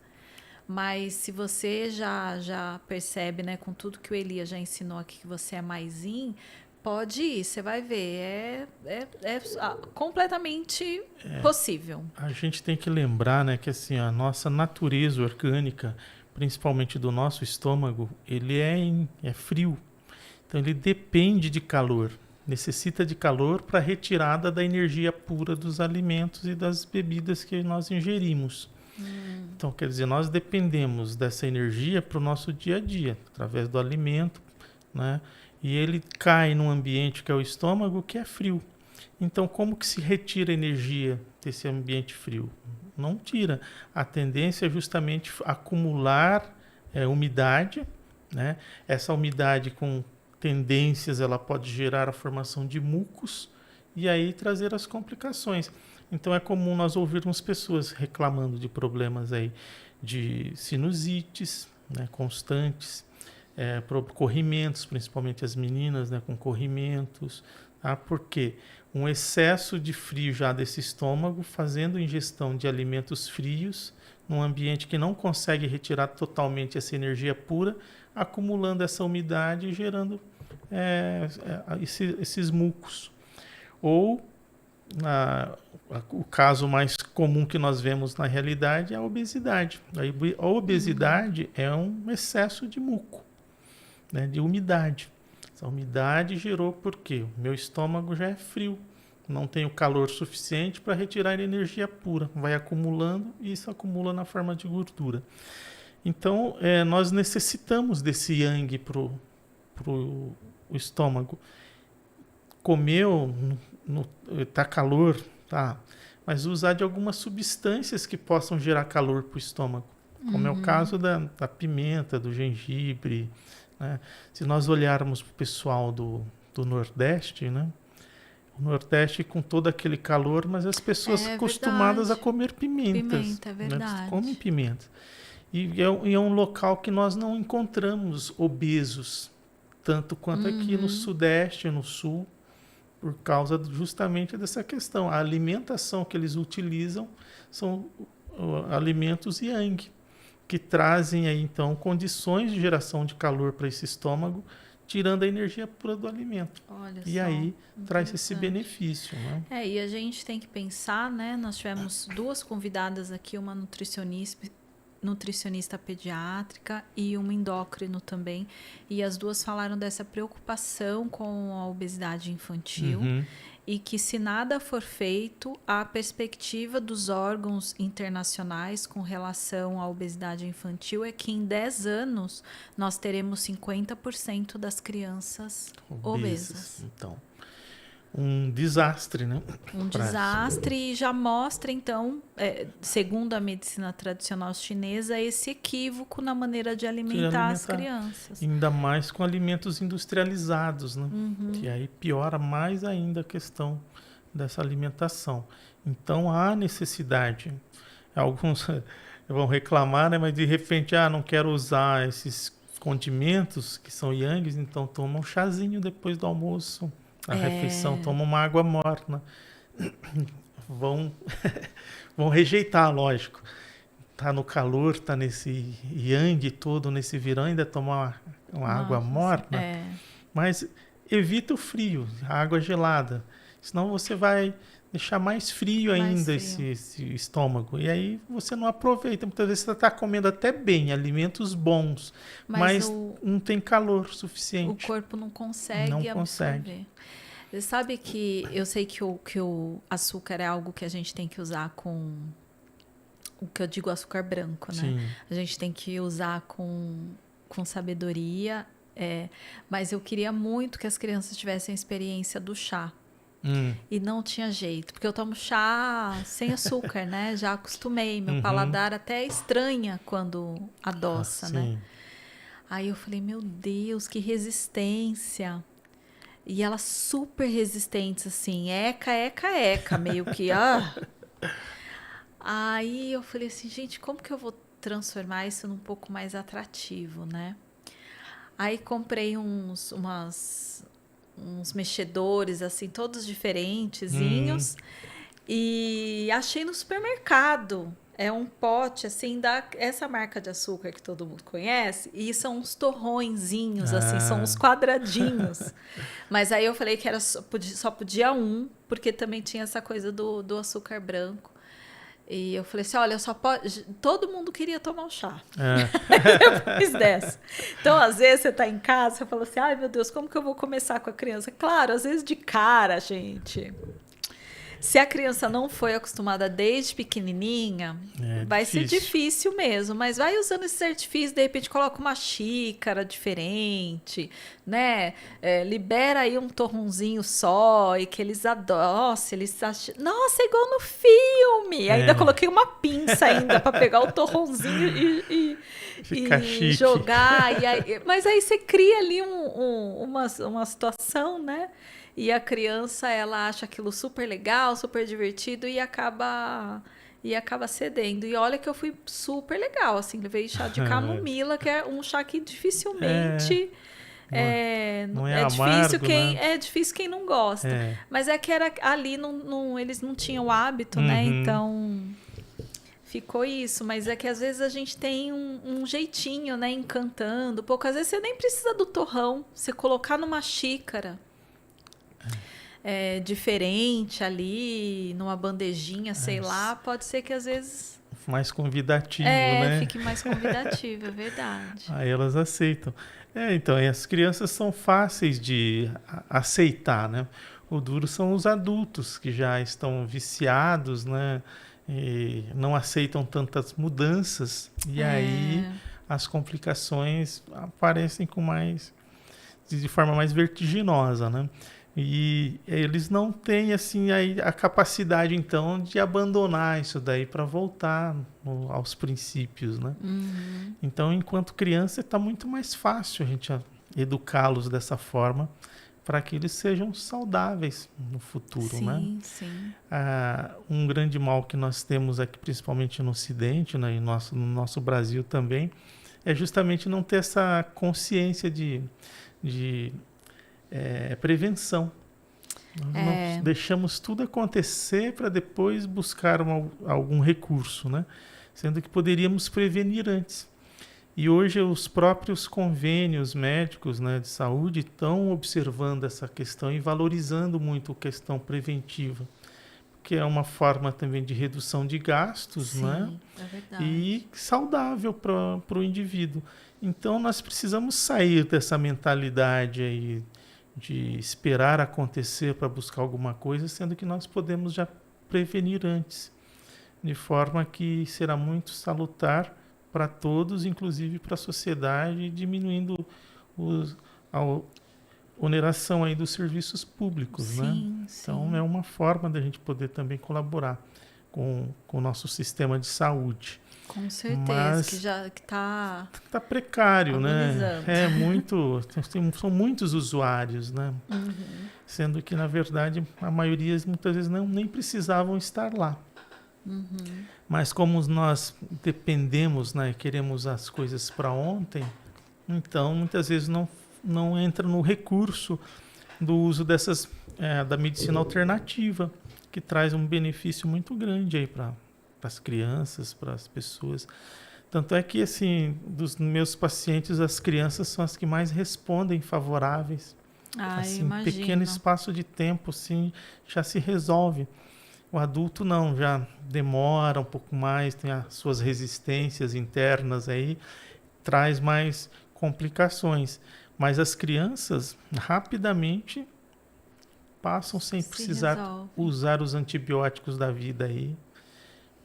Mas se você já percebe, né, com tudo que o Elias já ensinou aqui, que você é mais yin, pode ir, você vai ver. É completamente possível. A gente tem que lembrar, né, que assim, a nossa natureza orgânica, principalmente do nosso estômago, ele é frio. Então ele depende de calor, necessita de calor para a retirada da energia pura dos alimentos e das bebidas que nós ingerimos. Então, quer dizer, nós dependemos dessa energia para o nosso dia a dia, através do alimento, né? E ele cai num ambiente que é o estômago, que é frio. Então, como que se retira a energia desse ambiente frio? Não tira. A tendência é justamente acumular umidade, né? Essa umidade com tendências, ela pode gerar a formação de mucos e aí trazer as complicações. Então é comum nós ouvirmos pessoas reclamando de problemas aí de sinusites, né, constantes, corrimentos, principalmente as meninas, né, com corrimentos. Tá? Por quê? Um excesso de frio já desse estômago, fazendo ingestão de alimentos frios, num ambiente que não consegue retirar totalmente essa energia pura, acumulando essa umidade e gerando esses mucos. Ou o caso mais comum que nós vemos na realidade é a obesidade. A obesidade é um excesso de muco, né, de umidade. Essa umidade gerou por quê? O meu estômago já é frio, não tenho calor suficiente para retirar energia pura. Vai acumulando e isso acumula na forma de gordura. Então, nós necessitamos desse yang para o estômago. comeu, tá calor, tá, mas usar de algumas substâncias que possam gerar calor para o estômago, como é o caso da pimenta, do gengibre, né? Se nós olharmos para o pessoal do Nordeste, né? O Nordeste com todo aquele calor, mas as pessoas acostumadas verdade. a comer pimentas. Pimenta, é né? verdade. Comem pimenta. E é um local que nós não encontramos obesos, tanto quanto aqui no Sudeste, no Sul, por causa justamente dessa questão. A alimentação que eles utilizam são alimentos yang, que trazem aí, então, condições de geração de calor para esse estômago, tirando a energia pura do alimento. Olha E só, aí traz esse interessante. benefício, né? E a gente tem que pensar, né? Nós tivemos 2 convidadas aqui, uma nutricionista pediátrica e uma endócrino também, e as 2 falaram dessa preocupação com a obesidade infantil. E que se nada for feito, a perspectiva dos órgãos internacionais com relação à obesidade infantil é que em 10 anos nós teremos 50% das crianças obesas. Então, um desastre, né? Um desastre, e já mostra, então, segundo a medicina tradicional chinesa, esse equívoco na maneira de alimentar as crianças. Ainda mais com alimentos industrializados, né? Que aí piora mais ainda a questão dessa alimentação. Então, há necessidade. Alguns vão reclamar, né? Mas de repente, não quero usar esses condimentos que são yangs, então toma um chazinho depois do almoço. A refeição, toma uma água morna. Vão rejeitar, lógico. Tá no calor, tá nesse yang todo, nesse verão, ainda tomar uma água morna. Mas evita o frio, a água gelada. Senão você vai deixar mais frio ainda esse estômago. E aí você não aproveita. Muitas vezes você está comendo até bem, alimentos bons, mas não tem calor suficiente. O corpo não consegue absorver. Você sabe que eu sei que o açúcar é algo que a gente tem que usar com... O que eu digo açúcar branco, né? Sim. A gente tem que usar com sabedoria. Mas eu queria muito que as crianças tivessem a experiência do chá. E não tinha jeito, porque eu tomo chá sem açúcar, né? Já acostumei, meu paladar até estranha quando adoça, né? Aí eu falei, meu Deus, que resistência. E elas super resistentes, assim, eca, meio que, Aí eu falei assim, gente, como que eu vou transformar isso num pouco mais atrativo, né? Aí comprei uns mexedores, assim, todos diferentezinhos. E achei no supermercado. É um pote, assim, essa marca de açúcar que todo mundo conhece. E são uns torrõezinhos, assim, são uns quadradinhos. Mas aí eu falei que só podia um, porque também tinha essa coisa do açúcar branco. E eu falei assim, olha, só pode... Todo mundo queria tomar um chá. Depois dessa. Então, às vezes, você tá em casa, você fala assim, ai, meu Deus, como que eu vou começar com a criança? Claro, às vezes de cara, gente... Se a criança não foi acostumada desde pequenininha, vai ser difícil mesmo. Mas vai usando esse artifício, de repente coloca uma xícara diferente, né? Libera aí um torrãozinho só e que eles adoram. Nossa, eles acham... Nossa, é igual no filme. Ainda coloquei uma pinça ainda para pegar o torrãozinho e jogar. Mas aí você cria ali uma situação, né? E a criança, ela acha aquilo super legal, super divertido e acaba cedendo. E olha que eu fui super legal, assim, levei chá de camomila, que é um chá que dificilmente... Não é difícil amargo, quem, né? É difícil quem não gosta. Mas é que era ali, eles não tinham o hábito, né? Então... Ficou isso, mas é que às vezes a gente tem um jeitinho, né? Encantando. Pouco, às vezes você nem precisa do torrão. Você colocar numa xícara... diferente ali, numa bandejinha, sei lá, pode ser que às vezes... Mais convidativo, né? Fique mais convidativo, é verdade. Aí elas aceitam. Então, e as crianças são fáceis de aceitar, né? O duro são os adultos que já estão viciados, né? E não aceitam tantas mudanças. E aí as complicações aparecem de forma mais vertiginosa, né? E eles não têm assim a capacidade então de abandonar isso daí para voltar aos princípios, né? Então, enquanto criança, está muito mais fácil a gente educá-los dessa forma para que eles sejam saudáveis no futuro, né? Sim. Um grande mal que nós temos aqui, principalmente no Ocidente, né, e no nosso Brasil também, é justamente não ter essa consciência de prevenção. Nós deixamos tudo acontecer para depois buscar algum recurso, né? Sendo que poderíamos prevenir antes. E hoje os próprios convênios médicos, né, de saúde estão observando essa questão e valorizando muito a questão preventiva, que é uma forma também de redução de gastos, né? É verdade. E saudável para o indivíduo. Então nós precisamos sair dessa mentalidade aí de esperar acontecer para buscar alguma coisa, sendo que nós podemos já prevenir antes, de forma que será muito salutar para todos, inclusive para a sociedade, diminuindo a oneração aí dos serviços públicos, né? Então é uma forma da gente poder também colaborar com o nosso sistema de saúde. Com certeza, Mas que já está precário, agonizando. né? São muitos usuários, né? Sendo que, na verdade, a maioria muitas vezes nem precisavam estar lá. Mas como nós dependemos, né, queremos as coisas para ontem, então muitas vezes não entra no recurso do uso da medicina alternativa, que traz um benefício muito grande aí para as crianças, para as pessoas. Tanto é que, assim, dos meus pacientes, as crianças são as que mais respondem favoráveis. Assim, em pequeno espaço de tempo, assim, já se resolve. O adulto não, já demora um pouco mais, tem as suas resistências internas aí, traz mais complicações. Mas as crianças rapidamente passam sem precisar usar os antibióticos da vida aí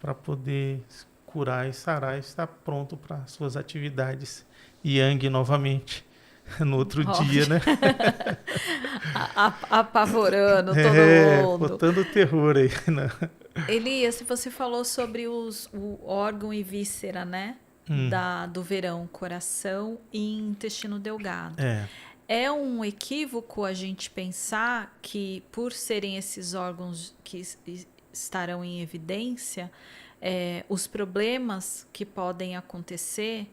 para poder curar e sarar e estar pronto para suas atividades yang novamente no outro dia, né? Apavorando todo mundo. Botando terror aí, né? Elias, você falou sobre o órgão e víscera, né? Do verão, coração e intestino delgado. É um equívoco a gente pensar que, por serem esses órgãos que estarão em evidência, os problemas que podem acontecer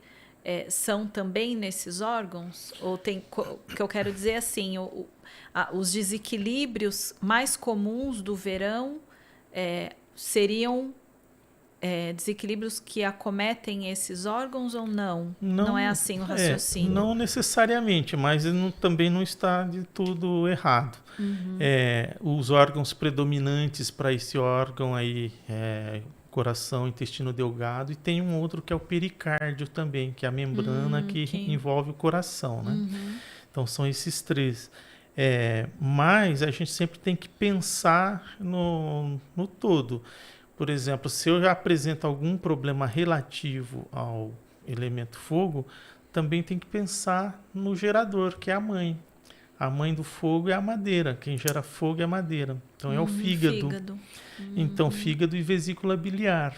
são também nesses órgãos? Ou que eu quero dizer assim, os desequilíbrios mais comuns do verão seriam desequilíbrios que acometem esses órgãos ou não? Não é assim o raciocínio? Não necessariamente, mas também não está de tudo errado. Os órgãos predominantes para esse órgão aí coração, intestino delgado, e tem um outro que é o pericárdio também, que é a membrana que envolve o coração, né? Então são esses três. Mas a gente sempre tem que pensar no todo. Por exemplo, se eu já apresento algum problema relativo ao elemento fogo, também tem que pensar no gerador, que é a mãe. A mãe do fogo é a madeira, quem gera fogo é a madeira. Então é o fígado. Então, fígado e vesícula biliar.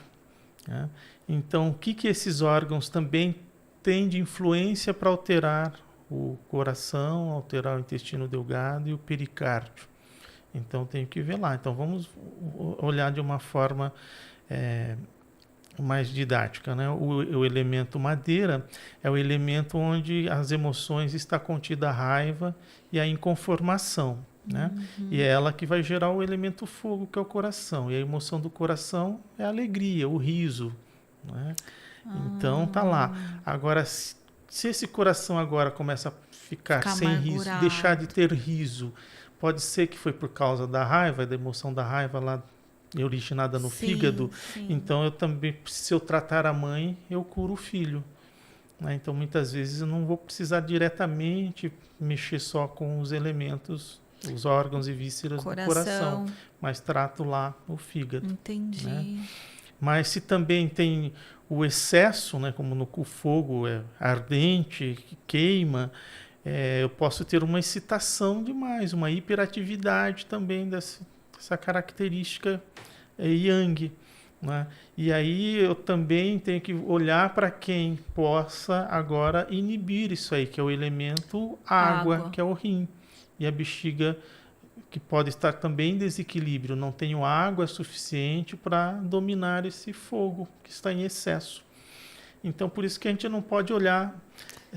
Né? Então, o que esses órgãos também têm de influência para alterar o coração, alterar o intestino delgado e o pericárdio? Então, tenho que ver lá. Então, vamos olhar de uma forma mais didática, né? O elemento madeira é o elemento onde as emoções está contida a raiva e a inconformação, né? E é ela que vai gerar o elemento fogo, que é o coração. E a emoção do coração é a alegria, o riso, né? Então tá lá. Agora, se esse coração agora começa a ficar sem riso, deixar de ter riso, pode ser que foi por causa da raiva, da emoção da raiva lá originada no fígado. Então eu também, se eu tratar a mãe, eu curo o filho. Né? Então muitas vezes eu não vou precisar diretamente mexer só com os elementos, os órgãos e vísceras do coração, mas trato lá o fígado. Entendi. Né? Mas se também tem o excesso, né, como no fogo é ardente, que queima, eu posso ter uma excitação demais, uma hiperatividade também dessa característica yang, né? E aí eu também tenho que olhar para quem possa agora inibir isso aí, que é o elemento água, que é o rim. E a bexiga, que pode estar também em desequilíbrio, não tenho água suficiente para dominar esse fogo que está em excesso. Então, por isso que a gente não pode olhar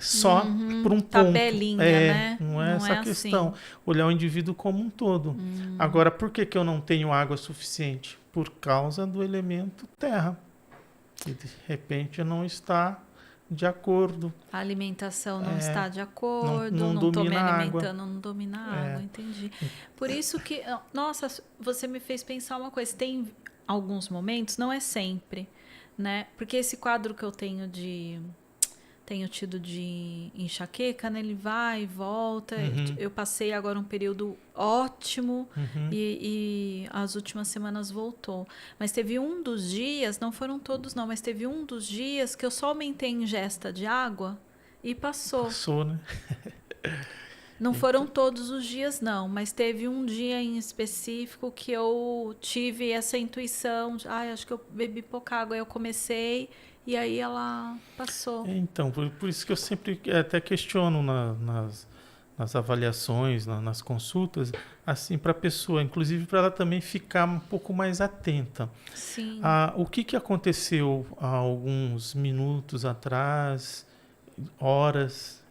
só por um tabelinha, ponto. né? Não é essa questão. Assim. Olhar o indivíduo como um todo. Agora, por que eu não tenho água suficiente? Por causa do elemento terra, que de repente não está de acordo. A alimentação não está de acordo, não estou me alimentando, não domina a água, entendi. Por isso que, nossa, você me fez pensar uma coisa, tem alguns momentos, não é sempre, né? Porque esse quadro que eu tenho tido de enxaqueca, né? Ele vai e volta. Eu passei agora um período ótimo e as últimas semanas voltou. Mas teve um dos dias, não foram todos não, mas teve um dos dias que eu só aumentei a ingesta de água e passou. Passou, né? Não foram todos os dias, não, mas teve um dia em específico que eu tive essa intuição de, acho que eu bebi pouca água. Aí eu comecei e aí ela passou. Então, por isso que eu sempre até questiono nas avaliações, nas consultas, assim, para a pessoa, inclusive para ela também ficar um pouco mais atenta. Sim. O que aconteceu há alguns minutos atrás, horas,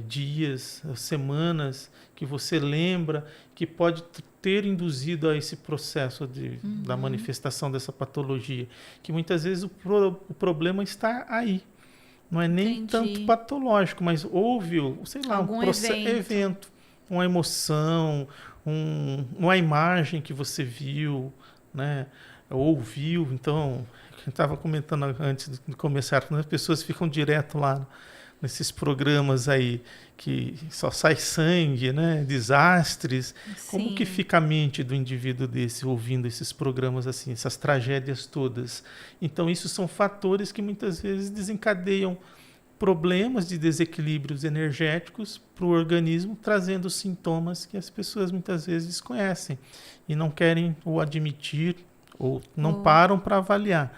dias, semanas, que você lembra que pode ter induzido a esse processo da manifestação dessa patologia, que muitas vezes o problema está aí. Não é nem tanto patológico, mas houve, sei lá, algum evento, uma emoção, uma imagem que você viu, né, ouviu. Então, eu estava comentando antes de começar, as pessoas ficam direto lá nesses programas aí que só sai sangue, né? Desastres. Sim. Como que fica a mente do indivíduo desse ouvindo esses programas assim, essas tragédias todas? Então, isso são fatores que muitas vezes desencadeiam problemas de desequilíbrios energéticos para o organismo, trazendo sintomas que as pessoas muitas vezes desconhecem e não querem ou admitir ou não param para avaliar.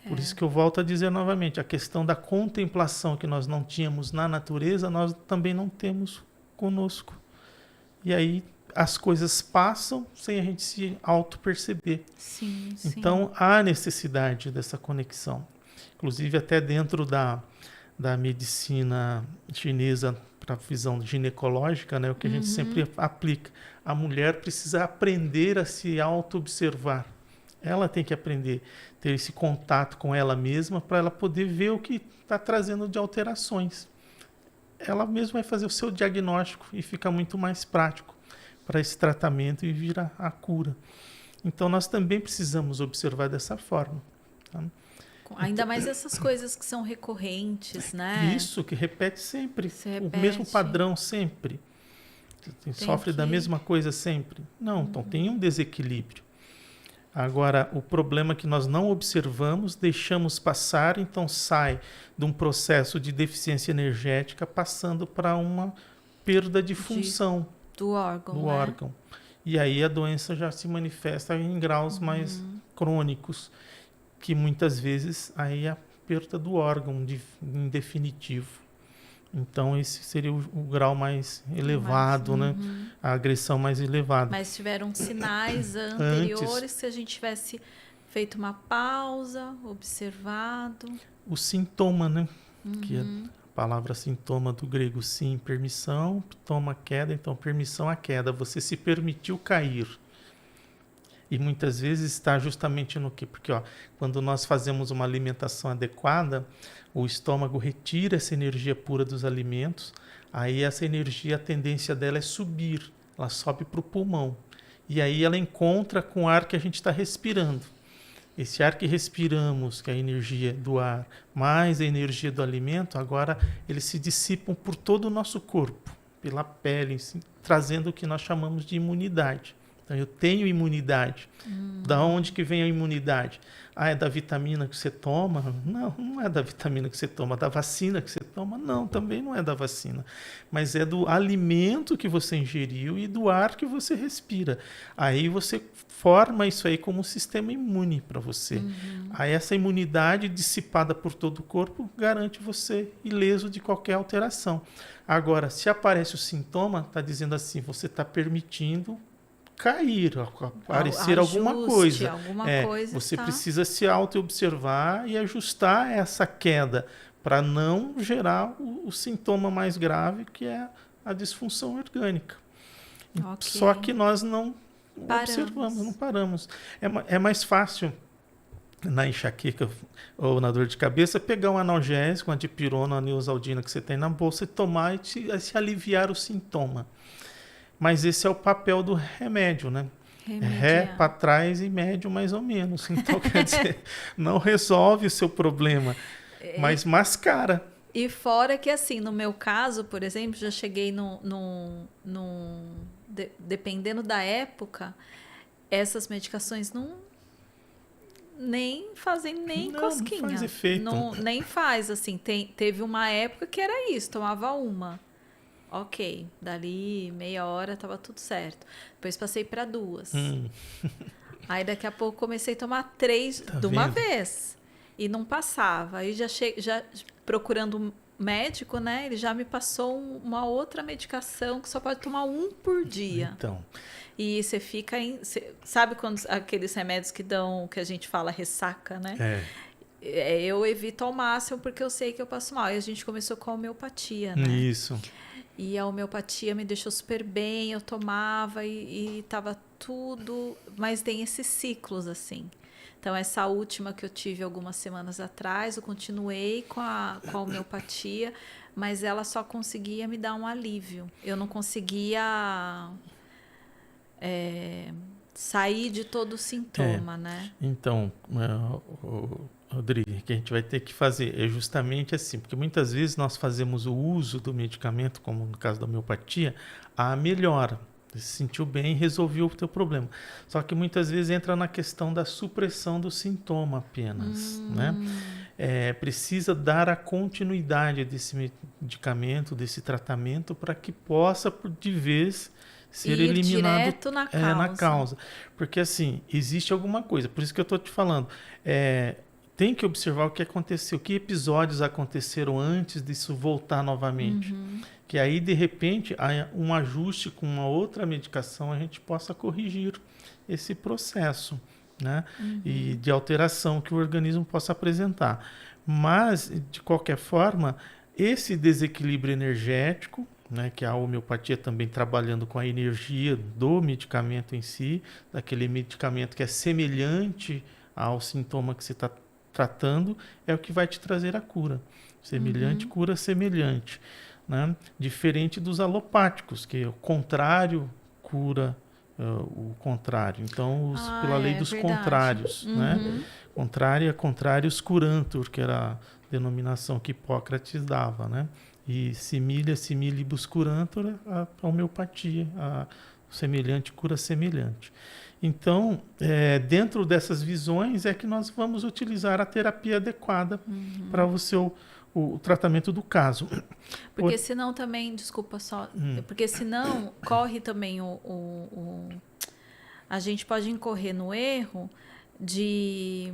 Por isso que eu volto a dizer novamente, a questão da contemplação que nós não tínhamos na natureza, nós também não temos conosco. E aí as coisas passam sem a gente se auto-perceber. Sim. Então há necessidade dessa conexão. Inclusive até dentro da medicina chinesa, para a visão ginecológica, né, o que a gente sempre aplica. A mulher precisa aprender a se auto-observar. Ela tem que aprender, ter esse contato com ela mesma para ela poder ver o que está trazendo de alterações. Ela mesma vai fazer o seu diagnóstico e fica muito mais prático para esse tratamento e vir a cura. Então, nós também precisamos observar dessa forma. Tá? Ainda mais essas coisas que são recorrentes, né? Isso, que repete sempre. O mesmo padrão sempre. Sofre da mesma coisa sempre. Não, então tem um desequilíbrio. Agora, o problema é que nós não observamos, deixamos passar, então sai de um processo de deficiência energética passando para uma perda de função do órgão. órgão. E aí a doença já se manifesta em graus mais crônicos, que muitas vezes aí é a perda do órgão em definitivo. Então, esse seria o grau mais elevado, né? A agressão mais elevada. Mas tiveram sinais anteriores, se a gente tivesse feito uma pausa, observado. O sintoma, né? Que é a palavra sintoma do grego, sim, permissão, toma queda. Então, permissão à queda. Você se permitiu cair. E muitas vezes está justamente no quê? Porque quando nós fazemos uma alimentação adequada, o estômago retira essa energia pura dos alimentos, aí essa energia, a tendência dela é subir, ela sobe para o pulmão. E aí ela encontra com o ar que a gente está respirando. Esse ar que respiramos, que é a energia do ar, mais a energia do alimento, agora eles se dissipam por todo o nosso corpo, pela pele, trazendo o que nós chamamos de imunidade. Então, eu tenho imunidade. Da onde que vem a imunidade? Ah, é da vitamina que você toma? Não, não é da vitamina que você toma. Da vacina que você toma? Não, também não é da vacina. Mas é do alimento que você ingeriu e do ar que você respira. Aí você forma isso aí como um sistema imune para você. Aí essa imunidade dissipada por todo o corpo garante você ileso de qualquer alteração. Agora, se aparece o sintoma, está dizendo assim, você está permitindo cair, aparecer alguma coisa. Você precisa se auto-observar e ajustar essa queda para não gerar o sintoma mais grave, que é a disfunção orgânica. Só que nós não observamos, não paramos. É mais fácil na enxaqueca ou na dor de cabeça pegar um analgésico, uma dipirona, uma neosaldina que você tem na bolsa e tomar e se aliviar o sintoma. Mas esse é o papel do remédio, né? Ré para trás e médio mais ou menos. Então, quer dizer, não resolve o seu problema, mas mascara. E fora que, assim, no meu caso, por exemplo, já cheguei dependendo da época, essas medicações nem fazem cosquinha. Não faz efeito. Nem faz, assim. Teve uma época que era isso, tomava uma. Ok, dali meia hora tava tudo certo. Depois passei para 2. Aí daqui a pouco comecei a tomar 3 de uma vez. E não passava. Aí já procurando um médico, né? Ele já me passou uma outra medicação que só pode tomar 1 por dia. Então. E você fica sabe quando aqueles remédios que a gente fala ressaca, né? Eu evito ao máximo porque eu sei que eu passo mal. E a gente começou com a homeopatia, né? Isso. E a homeopatia me deixou super bem, eu tomava e tava tudo, mas tem esses ciclos, assim. Então, essa última que eu tive algumas semanas atrás, eu continuei com a homeopatia, mas ela só conseguia me dar um alívio. Eu não conseguia sair de todo o sintoma, né? Então, Rodrigo, o que a gente vai ter que fazer é justamente assim, porque muitas vezes nós fazemos o uso do medicamento, como no caso da homeopatia, a melhora. Você se sentiu bem, resolveu o teu problema. Só que muitas vezes entra na questão da supressão do sintoma apenas, né? Precisa dar a continuidade desse medicamento, desse tratamento, para que possa, de vez, ser eliminado direto na causa. Porque, assim, existe alguma coisa. Por isso que eu estou te falando. Tem que observar o que aconteceu, que episódios aconteceram antes disso voltar novamente. Que aí, de repente, um ajuste com uma outra medicação, a gente possa corrigir esse processo, né? E de alteração que o organismo possa apresentar. Mas, de qualquer forma, esse desequilíbrio energético, né, que a homeopatia também trabalhando com a energia do medicamento em si, daquele medicamento que é semelhante ao sintoma que você está tratando, é o que vai te trazer a cura. Semelhante cura semelhante, né? Diferente dos alopáticos, que o contrário cura o contrário. Então, pela lei dos verdade. Contrários, né? Contrários curantur, que era a denominação que Hipócrates dava, né? E similibus curantur, a homeopatia, a semelhante cura semelhante. Então, dentro dessas visões é que nós vamos utilizar a terapia adequada para o tratamento do caso. Porque senão também, desculpa só, porque senão corre também a gente pode incorrer no erro de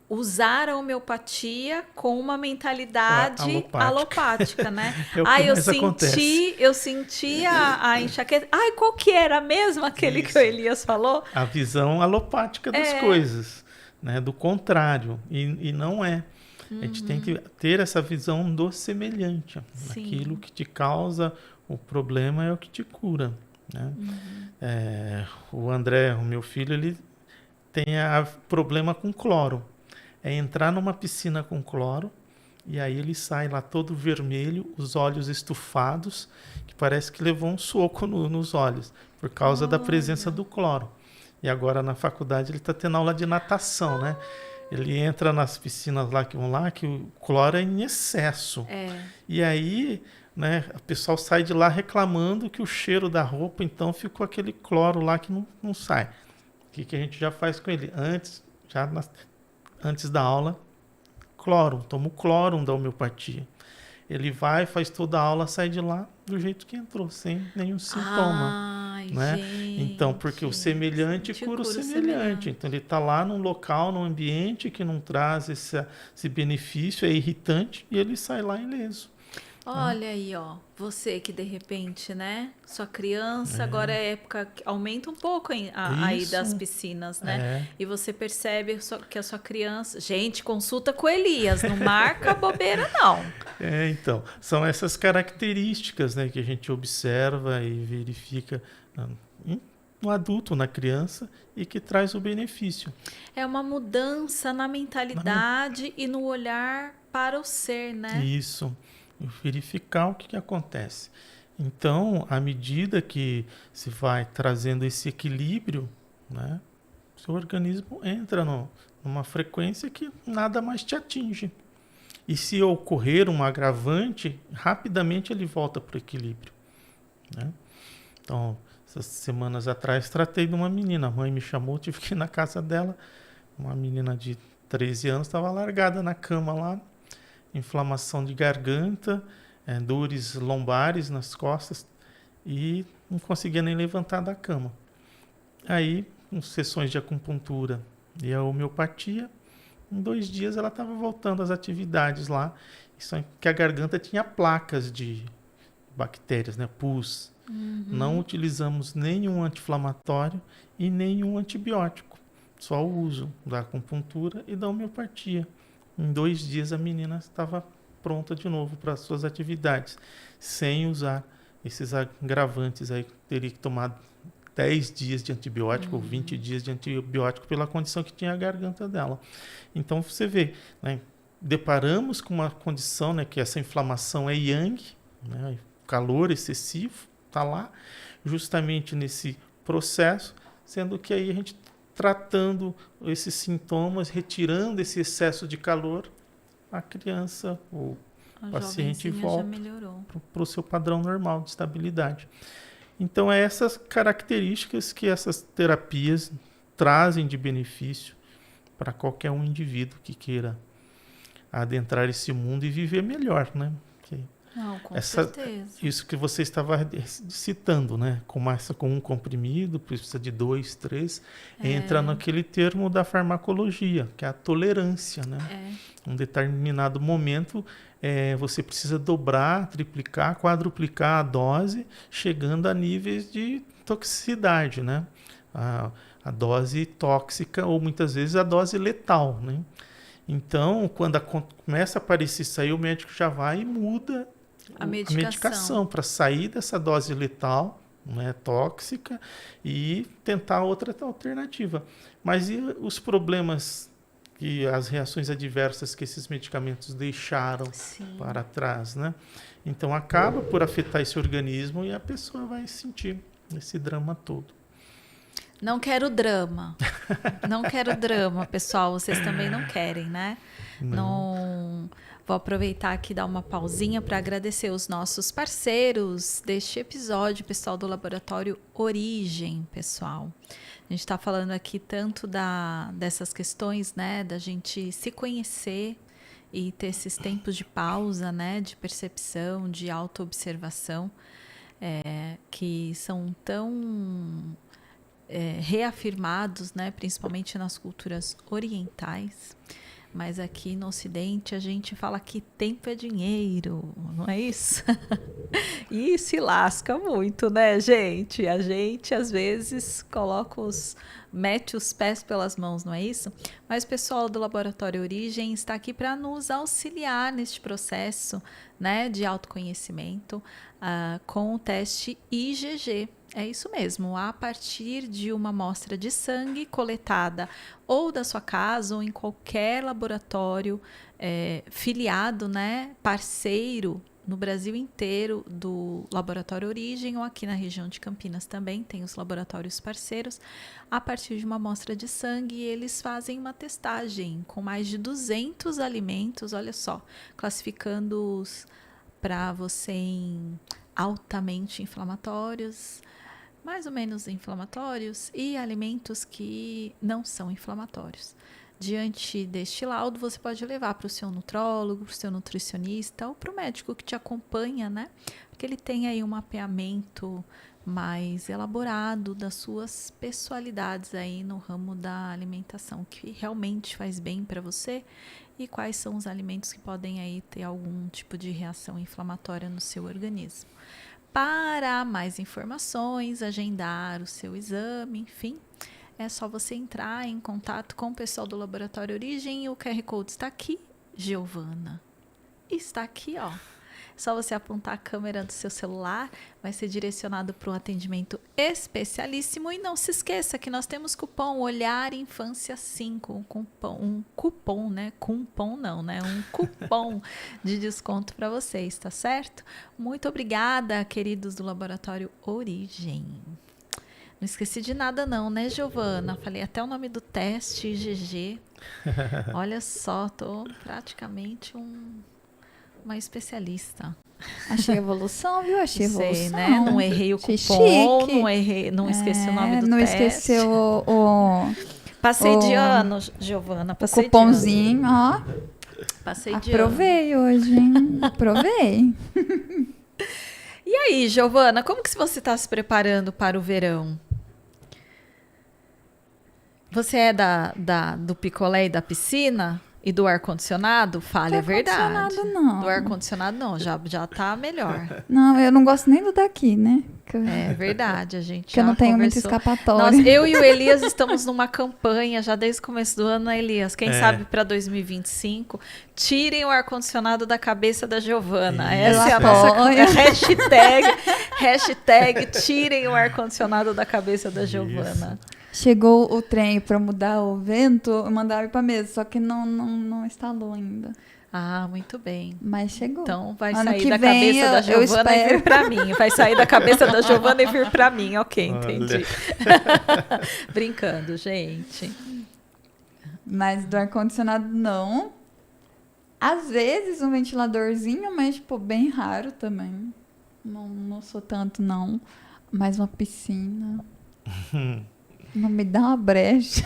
usar a homeopatia com uma mentalidade alopática, né? Eu senti a enxaqueca. Ai, qual que era mesmo aquele que o Elias falou? A visão alopática das coisas, né? Do contrário, e não é. A gente tem que ter essa visão do semelhante. Sim. Aquilo que te causa o problema é o que te cura, né? O André, o meu filho, ele tem problema com cloro. É entrar numa piscina com cloro e aí ele sai lá todo vermelho, os olhos estufados, que parece que levou um soco nos olhos, por causa da presença do cloro. E agora na faculdade ele está tendo aula de natação, né? Ele entra nas piscinas que o cloro é em excesso. E aí né? O pessoal sai de lá reclamando que o cheiro da roupa, então ficou aquele cloro lá que não sai. O que a gente já faz com ele? Antes da aula, cloro, toma o cloro da homeopatia. Ele vai, faz toda a aula, sai de lá do jeito que entrou, sem nenhum sintoma. Ai, Né? gente. Então, porque o semelhante cura o semelhante. Então, ele está lá num local, num ambiente que não traz esse benefício, é irritante, e ele sai lá ileso. Olha aí, ó, você que de repente, né, sua criança, agora é época que aumenta um pouco aí das piscinas, né? E você percebe que a sua criança... Gente, consulta com Elias, não marca bobeira, não. Então, são essas características, né, que a gente observa e verifica no adulto, na criança, e que traz o benefício. É uma mudança na mentalidade e no olhar para o ser, né? Isso. Verificar o que acontece. Então, à medida que se vai trazendo esse equilíbrio, né, seu organismo entra numa frequência que nada mais te atinge. E se ocorrer um agravante, rapidamente ele volta para o equilíbrio. Né? Então, essas semanas atrás, tratei de uma menina. A mãe me chamou, tive que ir na casa dela. Uma menina de 13 anos estava largada na cama lá. Inflamação de garganta, dores lombares nas costas e não conseguia nem levantar da cama. Aí, com sessões de acupuntura e a homeopatia, em 2 dias ela estava voltando às atividades lá, só que a garganta tinha placas de bactérias, né, pus. Não utilizamos nenhum anti-inflamatório e nenhum antibiótico, só o uso da acupuntura e da homeopatia. Em 2 dias a menina estava pronta de novo para as suas atividades, sem usar esses agravantes aí. Teria que tomar 10 dias de antibiótico ou 20 dias de antibiótico pela condição que tinha a garganta dela. Então você vê, né, deparamos com uma condição, né, que essa inflamação é yang, né, calor excessivo, está lá, justamente nesse processo, sendo que aí a gente tratando esses sintomas, retirando esse excesso de calor, a criança ou o paciente volta para o seu padrão normal de estabilidade. Então, é essas características que essas terapias trazem de benefício para qualquer um indivíduo que queira adentrar esse mundo e viver melhor, né? Não, com certeza. Isso que você estava citando, né? Começa com um comprimido, precisa de 2, 3, entra naquele termo da farmacologia, que é a tolerância, né? Um determinado momento, você precisa dobrar, triplicar, quadruplicar a dose, chegando a níveis de toxicidade, né? A dose tóxica ou muitas vezes a dose letal, né? Então, quando começa a aparecer isso aí, o médico já vai e muda a medicação para sair dessa dose letal, né, tóxica, e tentar outra alternativa. Mas e os problemas e as reações adversas que esses medicamentos deixaram para trás, né? Então acaba por afetar esse organismo e a pessoa vai sentir esse drama todo. Não quero drama. Não quero drama, pessoal. Vocês também não querem, né? Não. Vou aproveitar aqui e dar uma pausinha para agradecer os nossos parceiros deste episódio, pessoal do Laboratório Origem, pessoal. A gente está falando aqui tanto dessas questões, né, da gente se conhecer e ter esses tempos de pausa, né, de percepção, de autoobservação, que são tão reafirmados, né, principalmente nas culturas orientais. Mas aqui no Ocidente a gente fala que tempo é dinheiro, não é isso? E se lasca muito, né, gente? A gente às vezes mete os pés pelas mãos, não é isso? Mas o pessoal do Laboratório Origem está aqui para nos auxiliar neste processo, né, de autoconhecimento com o teste IgG. É isso mesmo, a partir de uma amostra de sangue coletada ou da sua casa ou em qualquer laboratório filiado, né, parceiro no Brasil inteiro do Laboratório Origem ou aqui na região de Campinas também tem os laboratórios parceiros. A partir de uma amostra de sangue, eles fazem uma testagem com mais de 200 alimentos, olha só, classificando-os para você em altamente inflamatórios, mais ou menos inflamatórios e alimentos que não são inflamatórios. Diante deste laudo, você pode levar para o seu nutrólogo, para o seu nutricionista ou para o médico que te acompanha, né? Porque ele tem aí um mapeamento mais elaborado das suas pessoalidades aí no ramo da alimentação, que realmente faz bem para você e quais são os alimentos que podem aí ter algum tipo de reação inflamatória no seu organismo. Para mais informações, agendar o seu exame, enfim, é só você entrar em contato com o pessoal do Laboratório Origem. O QR Code está aqui, Giovana. Está aqui, ó. É só você apontar a câmera do seu celular, vai ser direcionado para um atendimento especialíssimo. E não se esqueça que nós temos cupom Olhar Infância 5, um cupom, né? Cupom não, né? Um cupom de desconto para vocês, tá certo? Muito obrigada, queridos do Laboratório Origem. Não esqueci de nada não, né, Giovana? Falei até o nome do teste, IgG. Olha só, tô praticamente uma especialista. Achei evolução, viu? Achei evolução. Sei, né? Não errei o Achei cupom, chique. não esqueci o nome do não teste. Esqueceu o Passei de ano, Giovana, passei cupomzinho, ó. Passei de Aprovei hoje, hein? Aprovei. E aí, Giovana, como que você está se preparando para o verão? Você é do picolé e da piscina? E do ar-condicionado? Fale a verdade. Do ar-condicionado, não. Do ar-condicionado, não. Já tá melhor. Não, eu não gosto nem do daqui, né? É verdade, a gente que eu não tenho muita escapatória. Nós, eu e o Elias estamos numa campanha já desde o começo do ano, né, Elias? Quem sabe para 2025, tirem o ar-condicionado da cabeça da Giovana. Essa é a nossa hashtag tirem o ar-condicionado da cabeça da Giovana. Chegou o trem para mudar o vento, eu mandava ir para mesa, só que não instalou ainda. Ah, muito bem. Mas chegou. Então vai sair da cabeça da Giovana e vir para mim. Vai sair da cabeça da Giovana e vir para mim. Ok, entendi. Brincando, gente. Mas do ar-condicionado não. Às vezes um ventiladorzinho, mas tipo, bem raro também. Não sou tanto, não. Mas uma piscina. Não me dá uma brecha.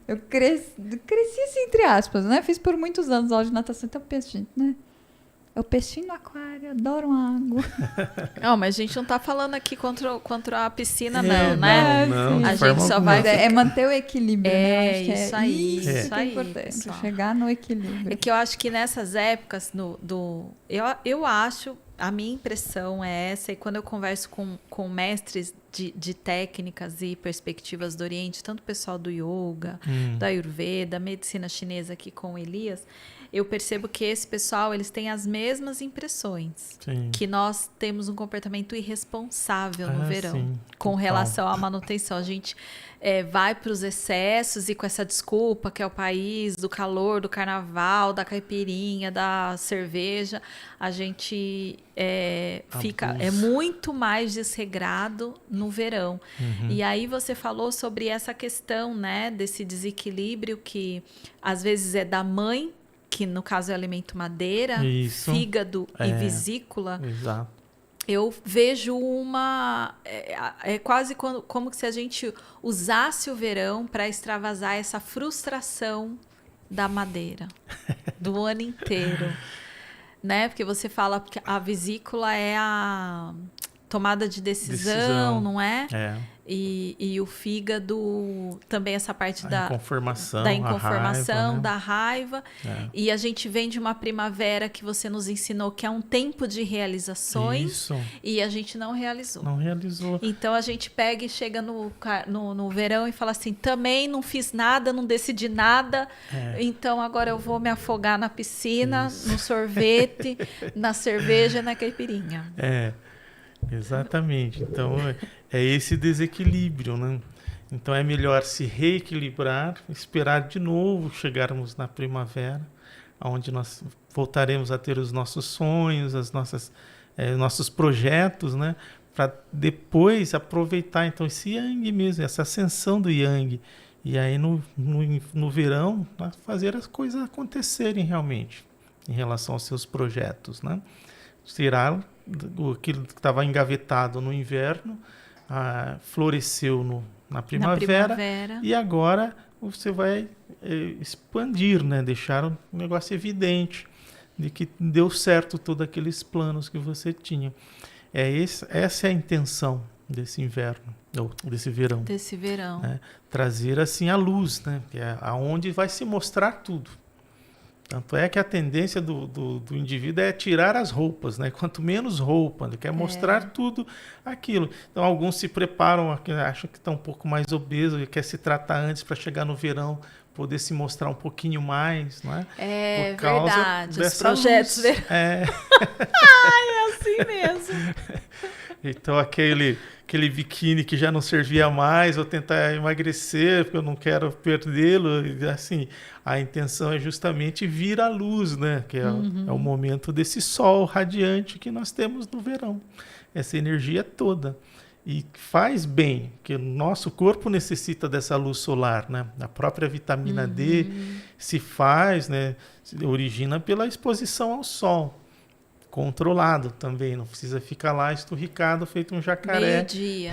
Eu cresci assim, entre aspas, né? Fiz por muitos anos aula de natação, então eu penso, gente, né? Eu peixinho no aquário, adoro água. Não, mas a gente não tá falando aqui contra a piscina, não, né? Não, a gente só vai... É manter o equilíbrio, né? Isso aí, isso é importante, pessoal. Chegar no equilíbrio. É que eu acho que nessas épocas, eu acho, a minha impressão é essa, e quando eu converso com mestres de técnicas e perspectivas do Oriente, tanto o pessoal do yoga, da Ayurveda, medicina chinesa aqui com o Elias, eu percebo que esse pessoal, eles têm as mesmas impressões. Sim. Que nós temos um comportamento irresponsável no verão, sim, com total. relação à manutenção. A gente vai para os excessos e com essa desculpa que é o país do calor, do carnaval, da caipirinha, da cerveja, a gente fica muito mais desregrado no verão. E aí você falou sobre essa questão, né, desse desequilíbrio que às vezes é da mãe, que no caso é alimento madeira, fígado e vesícula. Exato. Eu vejo é quase como se a gente usasse o verão para extravasar essa frustração da madeira do ano inteiro, né? Porque você fala que a vesícula é a tomada de decisão, não é? E o fígado também, essa parte da inconformação, da raiva. E a gente vem de uma primavera que você nos ensinou que é um tempo de realizações. E a gente não realizou. Não realizou. Então a gente pega e chega no verão e fala assim, também não fiz nada, não decidi nada, então agora eu vou me afogar na piscina, no sorvete, na cerveja, na caipirinha. Exatamente. Então, é esse desequilíbrio, né? Então, é melhor se reequilibrar, esperar de novo chegarmos na primavera, onde nós voltaremos a ter os nossos sonhos, nossos projetos, né? Para depois aproveitar, então, esse yang mesmo, essa ascensão do yang. E aí, no verão, fazer as coisas acontecerem realmente. em relação aos seus projetos, né? Tirar aquilo que estava engavetado no inverno, floresceu na primavera, e agora você vai expandir, né? Deixar um negócio evidente de que deu certo todos aqueles planos que você tinha. Essa é a intenção desse inverno, ou desse verão. Desse verão. Né? Trazer assim a luz, né? Que é aonde vai se mostrar tudo. Tanto é que a tendência do indivíduo é tirar as roupas, né? Quanto menos roupa, ele quer mostrar tudo aquilo. Então, alguns se preparam, acham que estão um pouco mais obesos, e quer se tratar antes para chegar no verão, poder se mostrar um pouquinho mais, não é? É por causa verdade, os dessa projetos... luz. Ai, é assim mesmo. Então, aquele biquíni que já não servia mais, vou tentar emagrecer, porque eu não quero perdê-lo. Assim, a intenção é justamente vir à luz, né? Que é o momento desse sol radiante que nós temos no verão. Essa energia toda. E faz bem, que o nosso corpo necessita dessa luz solar, né? A própria vitamina D se faz, né? Se origina pela exposição ao sol. Controlado também, não precisa ficar lá esturricado, feito um jacaré. Meio-dia.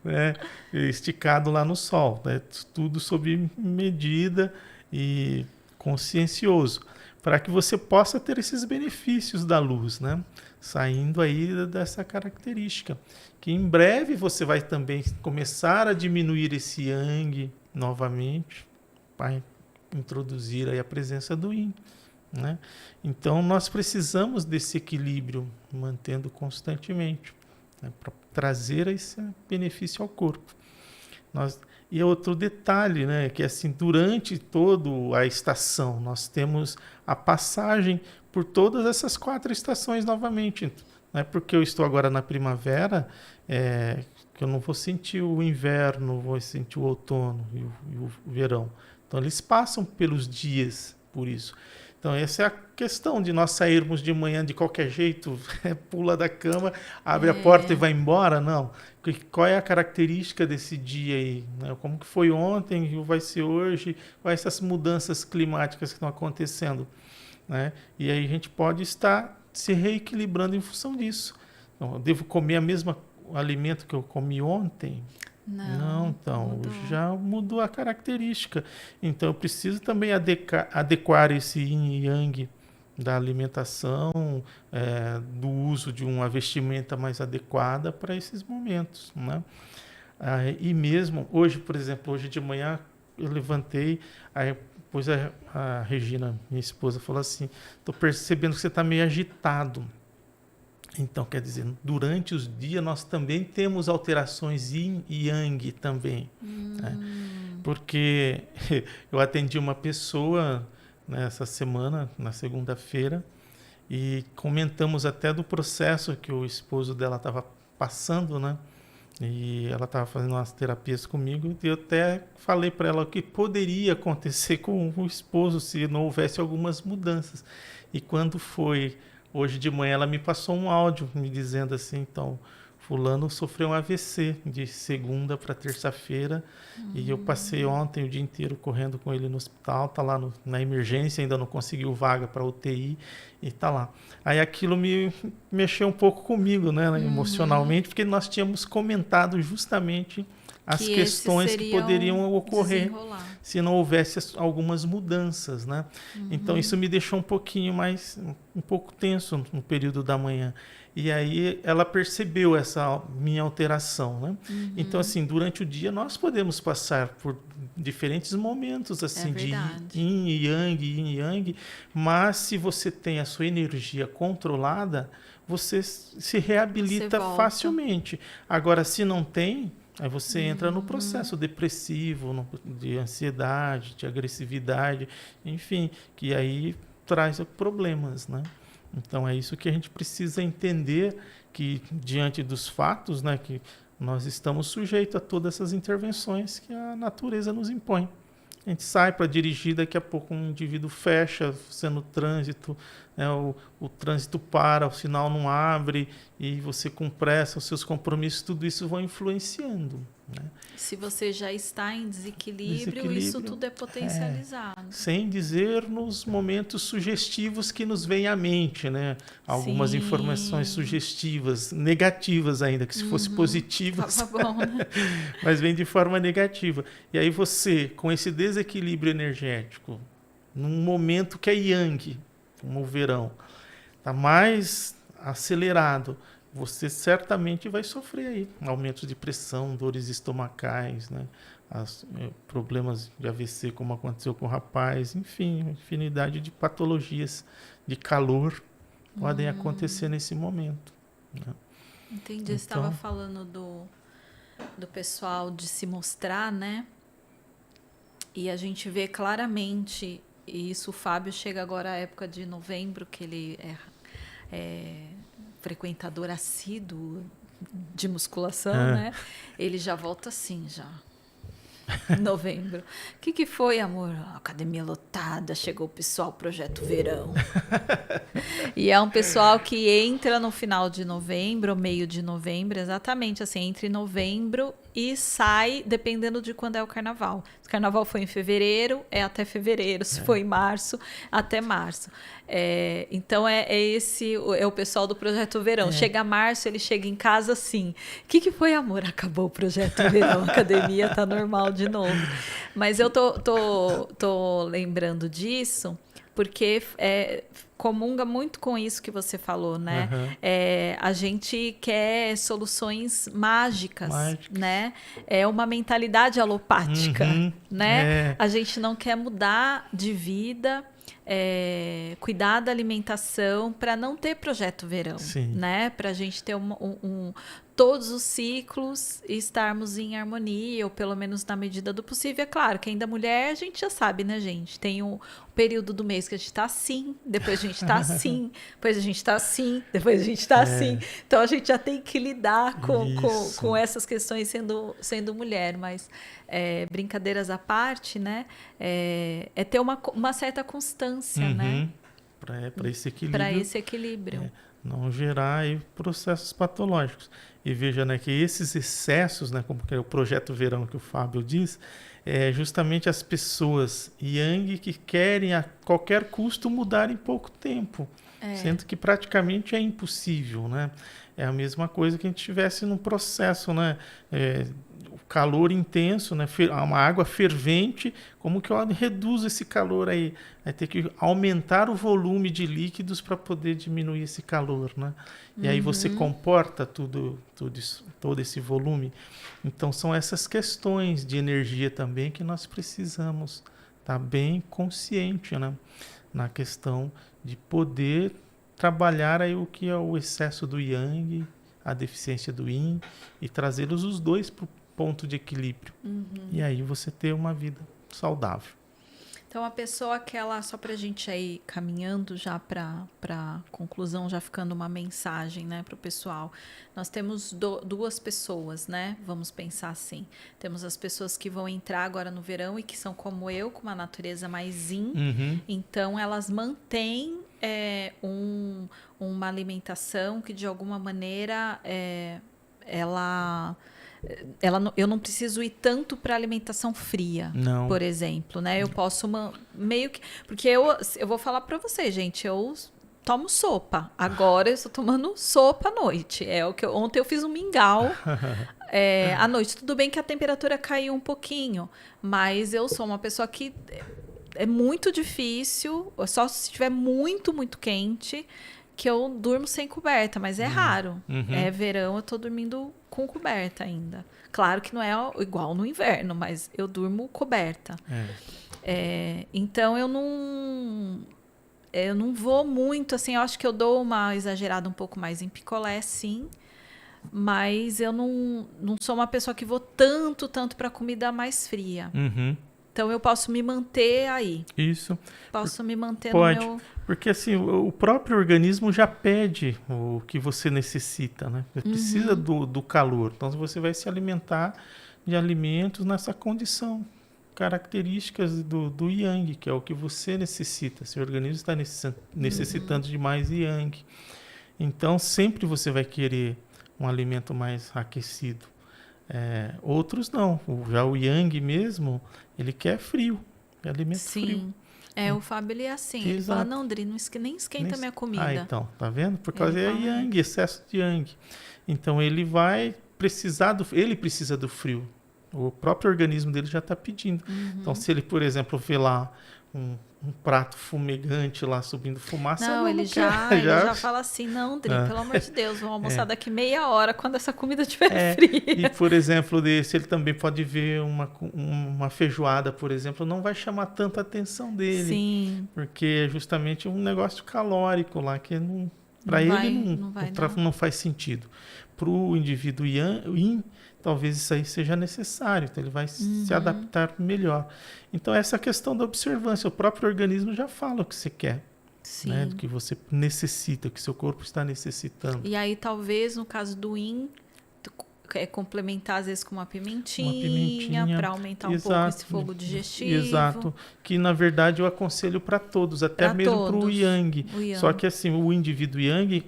Né? Esticado lá no sol. Né? Tudo sob medida e consciencioso, para que você possa ter esses benefícios da luz, né? Saindo aí dessa característica. Que em breve você vai também começar a diminuir esse yang novamente, para introduzir aí a presença do yin. Né? Então nós precisamos desse equilíbrio, mantendo constantemente, né? Para trazer esse benefício ao corpo. E outro detalhe, né? Que assim, durante toda a estação, nós temos a passagem por todas essas 4 estações novamente. Não é porque eu estou agora na primavera que eu não vou sentir o inverno, vou sentir o outono e o verão. Então eles passam pelos dias, por isso. Então, essa é a questão de nós sairmos de manhã de qualquer jeito, pula da cama, abre a porta e vai embora, não. Qual é a característica desse dia aí? Né? Como que foi ontem, vai ser hoje, quais essas mudanças climáticas que estão acontecendo? Né? E aí a gente pode estar se reequilibrando em função disso. Então, eu devo comer o alimento que eu comi ontem? Não, então, já mudou a característica. Então, eu preciso também adequar esse yin e yang da alimentação, do uso de uma vestimenta mais adequada para esses momentos. Né? E mesmo hoje, por exemplo, hoje de manhã eu levantei, aí depois a Regina, minha esposa, falou assim, estou percebendo que você está meio agitado. Então, quer dizer, durante os dias nós também temos alterações yin e yang também. Né? Porque eu atendi uma pessoa nessa semana, na segunda-feira, e comentamos até do processo que o esposo dela estava passando, né? E ela estava fazendo umas terapias comigo, e eu até falei para ela o que poderia acontecer com o esposo se não houvesse algumas mudanças. E quando foi... Hoje de manhã ela me passou um áudio me dizendo assim, então, fulano sofreu um AVC de segunda para terça-feira e eu passei ontem o dia inteiro correndo com ele no hospital, tá lá na emergência, ainda não conseguiu vaga para UTI e tá lá. Aí aquilo me mexeu um pouco comigo, né, emocionalmente, porque nós tínhamos comentado justamente as questões que poderiam ocorrer se não houvesse algumas mudanças, né? Então isso me deixou um pouco tenso no período da manhã. E aí ela percebeu essa minha alteração, né? Então assim, durante o dia nós podemos passar por diferentes momentos assim de yin e yang, mas se você tem a sua energia controlada, você se reabilita facilmente. Agora, se não tem, aí você entra no processo depressivo, de ansiedade, de agressividade, enfim, que aí traz problemas, né? Então é isso que a gente precisa entender, que diante dos fatos, né, que nós estamos sujeitos a todas essas intervenções que a natureza nos impõe. A gente sai para dirigir, daqui a pouco um indivíduo fecha, sendo trânsito, né, o trânsito para, o sinal não abre e você com pressa, os seus compromissos, tudo isso vão influenciando. Né? Se você já está em desequilíbrio, isso tudo é potencializado. Sem dizer nos momentos sugestivos que nos vêm à mente, né? Algumas informações sugestivas, negativas ainda, que se fosse positivas, tava bom, né? mas vem de forma negativa. E aí você, com esse desequilíbrio energético, num momento que é yang, como o verão, está mais acelerado, você certamente vai sofrer aí aumentos de pressão, dores estomacais, né? Problemas de AVC, como aconteceu com o rapaz, enfim, infinidade de patologias de calor podem acontecer nesse momento. Né? Entendi. Você estava falando do pessoal de se mostrar, né? E a gente vê claramente, e isso o Fábio chega agora à época de novembro, que ele é frequentador assíduo de musculação, né? Ele já volta assim, já. Em novembro. O que foi, amor? Academia lotada, chegou o pessoal, projeto verão. E é um pessoal que entra no final de novembro, ou meio de novembro, exatamente assim, entre novembro e sai, dependendo de quando é o carnaval. Se o carnaval foi em fevereiro, é até fevereiro. Se foi em março, até março. Então esse é o pessoal do Projeto Verão. Chega março, ele chega em casa assim. O que foi, amor? Acabou o Projeto Verão, a academia tá normal de novo. Mas eu tô lembrando disso porque comunga muito com isso que você falou, né? A gente quer soluções mágicas, né? É uma mentalidade alopática, né? A gente não quer mudar de vida, cuidar da alimentação para não ter projeto verão, né? Para a gente ter todos os ciclos e estarmos em harmonia, ou pelo menos na medida do possível. É claro que ainda mulher, a gente já sabe, né, gente? Tem um período do mês que a gente tá assim, depois a gente tá assim, depois a gente tá assim, depois a gente tá assim. Então a gente já tem que lidar com essas questões sendo mulher, mas brincadeiras à parte, né? É ter uma certa constância, né? Para esse equilíbrio. Para esse equilíbrio. Não gerar aí processos patológicos. E veja, né, que esses excessos, né, como que é o projeto verão que o Fábio diz, é justamente as pessoas yang que querem a qualquer custo mudar em pouco tempo, sendo que praticamente é impossível, né? É a mesma coisa que a gente estivesse num processo, né? O calor intenso, né? Uma água fervente, como que eu reduzo esse calor aí? Vai ter que aumentar o volume de líquidos para poder diminuir esse calor, né? E aí você comporta todo esse volume. Então são essas questões de energia também que nós precisamos estar bem consciente, né? Na questão de poder trabalhar aí o que é o excesso do yang, a deficiência do yin, e trazê-los os dois para o ponto de equilíbrio. E aí você ter uma vida saudável. Então, a pessoa que ela, só para a gente ir caminhando já para conclusão, já ficando uma mensagem, né, para o pessoal. Nós temos duas pessoas, né? Vamos pensar assim. Temos as pessoas que vão entrar agora no verão e que são como eu, com uma natureza mais yin. Então, elas mantêm uma alimentação que, de alguma maneira, eu não preciso ir tanto para alimentação fria, por exemplo, né? Eu posso meio que... Porque eu vou falar para você, gente, eu tomo sopa. Agora eu estou tomando sopa à noite. Ontem eu fiz um mingau à noite. Tudo bem que a temperatura caiu um pouquinho, mas eu sou uma pessoa que é muito difícil, só se estiver muito, muito quente, que eu durmo sem coberta, mas é raro. É verão, eu tô dormindo com coberta ainda. Claro que não é igual no inverno, mas eu durmo coberta. Então eu não vou muito, assim, eu acho que eu dou uma exagerada um pouco mais em picolé, sim, mas eu não sou uma pessoa que vou tanto para comida mais fria. Então eu posso me manter aí. Isso. Posso me manter Pode, no meu... Porque assim, o próprio organismo já pede o que você necessita, né? Você precisa do calor. Então você vai se alimentar de alimentos nessa condição características do Yang, que é o que você necessita. Seu organismo está necessitando de mais Yang. Então, sempre você vai querer um alimento mais aquecido. Outros não. Já o Yang mesmo, ele quer frio. É alimento frio. O Fábio, ele é assim. Ele fala, não, Dri, nem esquenta minha comida. Então, tá vendo? Por causa é Yang, excesso de Yang. Então, ele precisa do frio. O próprio organismo dele já está pedindo. Então, se ele, por exemplo, vê lá um prato fumegante lá subindo fumaça... Não, ele já fala assim, não, Dri, pelo amor de Deus, vamos almoçar daqui meia hora, quando essa comida estiver fria. E, por exemplo, se ele também pode ver uma feijoada, por exemplo, não vai chamar tanta atenção dele. Sim. Porque é justamente um negócio calórico lá, que para ele não faz sentido. Para o indivíduo Yin, talvez isso aí seja necessário, então ele vai se adaptar melhor. Então, essa questão da observância, o próprio organismo já fala o que você quer, né? Do que você necessita, o que seu corpo está necessitando. E aí, talvez, no caso do Yin, complementar, às vezes, com uma pimentinha para aumentar um pouco esse fogo digestivo. Exato, que na verdade eu aconselho para todos, até mesmo para o Yang. Só que assim, o indivíduo Yang...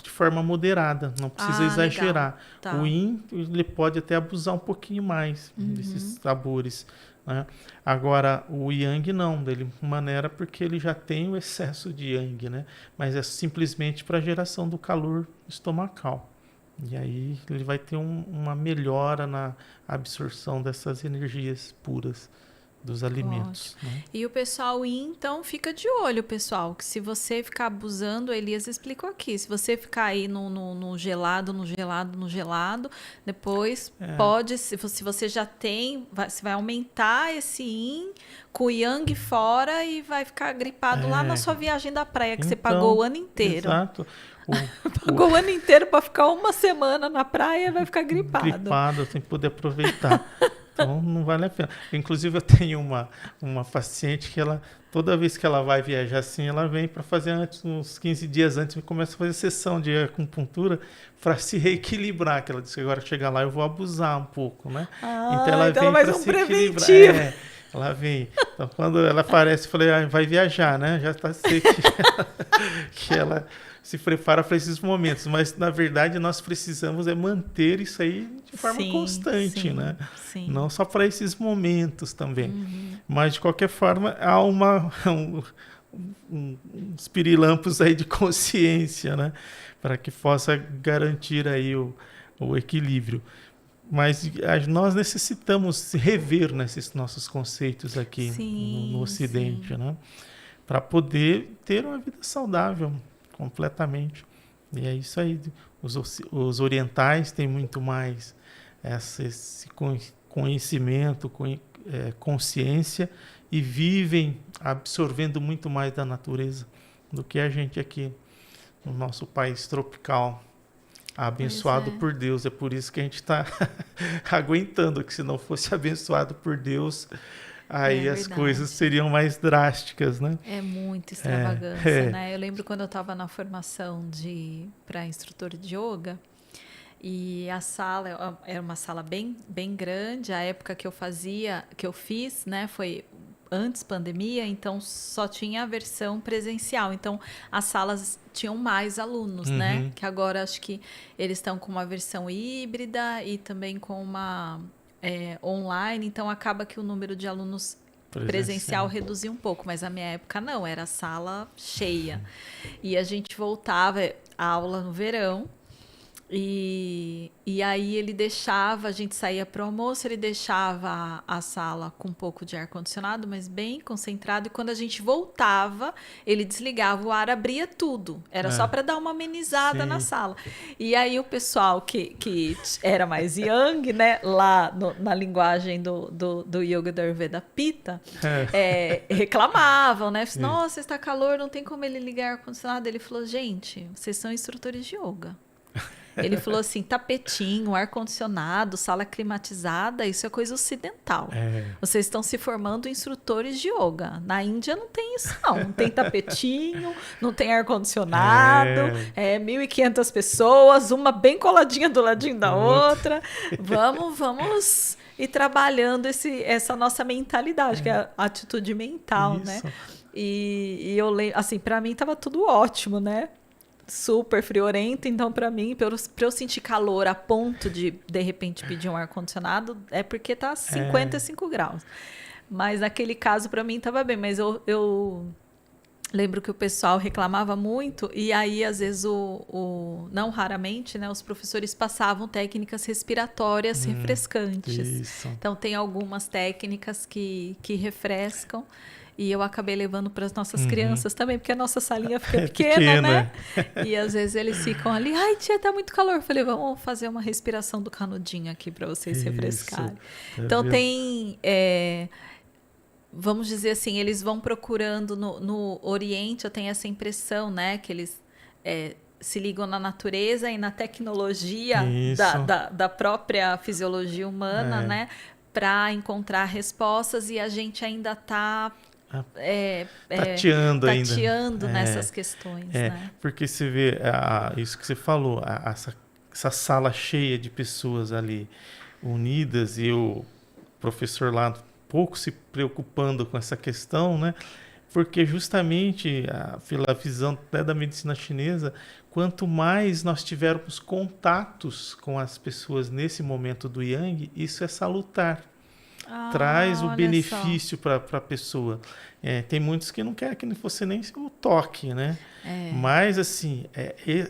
de forma moderada, não precisa exagerar. Tá. O Yin, ele pode até abusar um pouquinho mais desses sabores, né? Agora, o Yang não, dele maneira porque ele já tem o excesso de Yang, né? Mas é simplesmente para a geração do calor estomacal. E aí ele vai ter uma melhora na absorção dessas energias puras dos alimentos. Né? E o pessoal então fica de olho, pessoal, que se você ficar abusando, Elias explicou aqui, se você ficar aí no gelado, depois pode, se você já tem, você vai aumentar esse Yin com o Yang fora e vai ficar gripado lá na sua viagem da praia, que você pagou o ano inteiro. Exato. Pagou o ano inteiro para ficar uma semana na praia e vai ficar gripado. Gripado, sem poder aproveitar. Então, não vale a pena. Inclusive, eu tenho uma paciente que toda vez que ela vai viajar assim, ela vem para fazer uns 15 dias antes, e começa a fazer sessão de acupuntura para se reequilibrar. Que ela disse que agora chegar lá eu vou abusar um pouco, né? Então, ela vem para se equilibrar. Ela vem. Então, quando ela aparece, eu falei, vai viajar, né? Já está seco. Que ela se prepara para esses momentos, mas na verdade nós precisamos manter isso aí de forma constante, né? Sim. Não só para esses momentos também, mas de qualquer forma há uns pirilampos aí de consciência, né? Para que possa garantir aí o equilíbrio. Mas nós necessitamos rever nesses nossos conceitos aqui no Ocidente, né? Para poder ter uma vida saudável. Completamente. E é isso aí. Os orientais têm muito mais esse conhecimento, consciência e vivem absorvendo muito mais da natureza do que a gente aqui no nosso país tropical. Abençoado por Deus. É por isso que a gente está aguentando, que se não fosse abençoado por Deus... Aí as coisas seriam mais drásticas, né? É muito extravagância, né? Eu lembro quando eu estava na formação para instrutor de yoga e a sala era uma sala bem, bem grande. A época que eu fiz, né, foi antes pandemia, então só tinha a versão presencial. Então as salas tinham mais alunos, né? Que agora acho que eles estão com uma versão híbrida e também com uma online, então acaba que o número de alunos presencial reduziu um pouco, mas na minha época não, era sala cheia. E a gente voltava a aula no verão e aí ele deixava, a gente saía para o almoço, ele deixava a sala com um pouco de ar-condicionado, mas bem concentrado, e quando a gente voltava, ele desligava o ar, abria tudo. Era só para dar uma amenizada na sala. E aí o pessoal que era mais yang, né, lá na linguagem do Yoga da Ayurveda Pitta, reclamavam, né? Nossa, está calor, não tem como ele ligar o ar-condicionado. Ele falou, gente, vocês são instrutores de yoga. Ele falou assim, tapetinho, ar-condicionado, sala climatizada, isso é coisa ocidental. Vocês estão se formando instrutores de yoga. Na Índia não tem isso, não. Não tem tapetinho, não tem ar-condicionado, 1.500 pessoas, uma bem coladinha do ladinho da outra. Vamos ir trabalhando essa nossa mentalidade, que é a atitude mental, Isso. né? E eu lembro, assim, para mim tava tudo ótimo, né? Super friorento, então para mim, para eu sentir calor a ponto de repente pedir um ar-condicionado, é porque tá 55 graus. Mas naquele caso para mim tava bem, mas eu lembro que o pessoal reclamava muito e aí às vezes não raramente, né, os professores passavam técnicas respiratórias refrescantes. Isso. Então tem algumas técnicas que refrescam. E eu acabei levando para as nossas crianças também, porque a nossa salinha fica pequena, né? E às vezes eles ficam ali, ai tia, tá muito calor. Eu falei, vamos fazer uma respiração do canudinho aqui para vocês refrescarem. Então tem, vamos dizer assim, eles vão procurando no Oriente, eu tenho essa impressão, né? Que eles se ligam na natureza e na tecnologia da própria fisiologia humana, né? Para encontrar respostas e a gente ainda está tateando nessas questões, né? Porque você vê isso que você falou, essa sala cheia de pessoas ali unidas e o professor lá pouco se preocupando com essa questão, né? Porque justamente pela visão da medicina chinesa, quanto mais nós tivermos contatos com as pessoas nesse momento do Yang, isso é salutar. Traz o benefício para a pessoa. Tem muitos que não querem que você nem o toque, né? Mas, assim,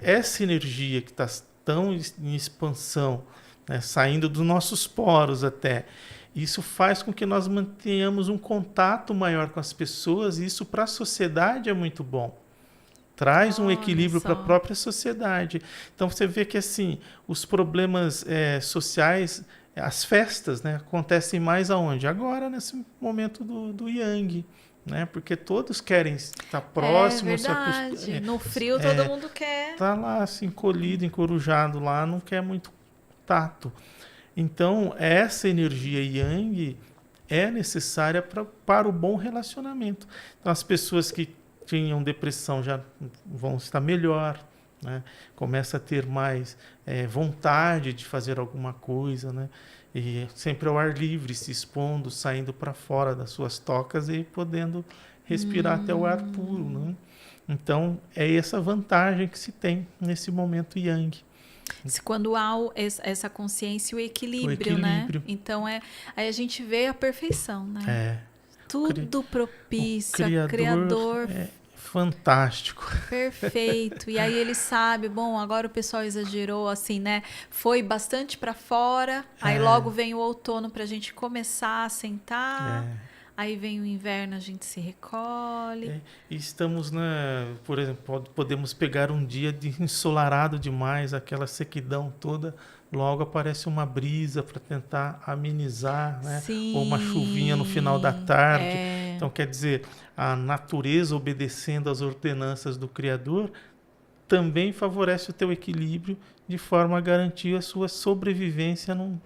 essa energia que está tão em expansão, né, saindo dos nossos poros até, isso faz com que nós mantenhamos um contato maior com as pessoas e isso para a sociedade é muito bom. Traz um equilíbrio para a própria sociedade. Então, você vê que, assim, os problemas sociais... As festas, né, acontecem mais aonde? Agora, nesse momento do Yang, né? Porque todos querem estar próximos. Verdade. No frio todo mundo quer. Tá lá, assim, encolhido, encorujado lá, não quer muito tato. Então, essa energia Yang é necessária para o bom relacionamento. Então, as pessoas que tinham depressão já vão estar melhor, né? Começa a ter mais vontade de fazer alguma coisa, né? E sempre ao ar livre, se expondo, saindo para fora das suas tocas e podendo respirar até o ar puro, né? Então, é essa vantagem que se tem nesse momento Yang. Quando há essa consciência e o equilíbrio, né? Então, aí a gente vê a perfeição, né? Tudo propício, Criador fantástico. Perfeito. E aí ele sabe, bom, agora o pessoal exagerou, assim, né? Foi bastante para fora, aí logo vem o outono para a gente começar a sentar, aí vem o inverno, a gente se recolhe. E estamos, por exemplo, podemos pegar um dia ensolarado demais, aquela sequidão toda, logo aparece uma brisa para tentar amenizar, né? Sim, ou uma chuvinha no final da tarde. Então, quer dizer, a natureza obedecendo às ordenanças do Criador também favorece o teu equilíbrio de forma a garantir a sua sobrevivência num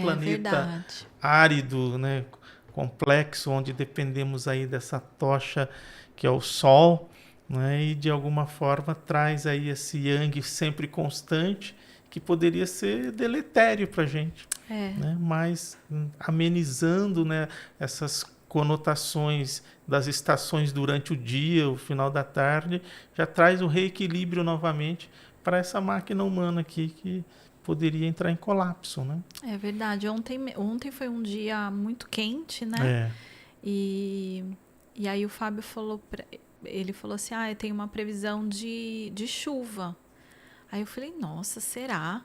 planeta árido, né? Complexo, onde dependemos aí dessa tocha que é o Sol, né? E de alguma forma traz aí esse Yang sempre constante, que poderia ser deletério para a gente, né? Mas amenizando, né, essas conotações das estações durante o dia, o final da tarde, já traz o reequilíbrio novamente para essa máquina humana aqui que poderia entrar em colapso, né? É verdade. Ontem foi um dia muito quente, né? E aí o Fábio falou, ele falou assim, eu tenho uma previsão de chuva. Aí eu falei, nossa, será?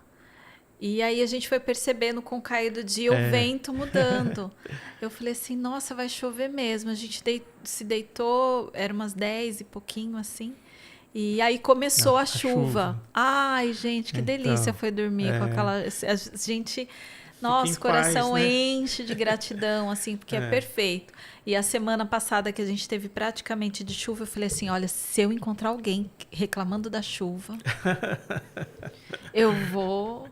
E aí a gente foi percebendo com o cair do dia o vento mudando. Eu falei assim, nossa, vai chover mesmo. A gente se deitou, era umas 10 e pouquinho assim. E aí começou a chuva. Ai, gente, que delícia foi dormir com aquela... A gente Nossa, o coração paz, né? enche de gratidão, assim, porque é perfeito. E a semana passada que a gente teve praticamente de chuva, eu falei assim, olha, se eu encontrar alguém reclamando da chuva, eu vou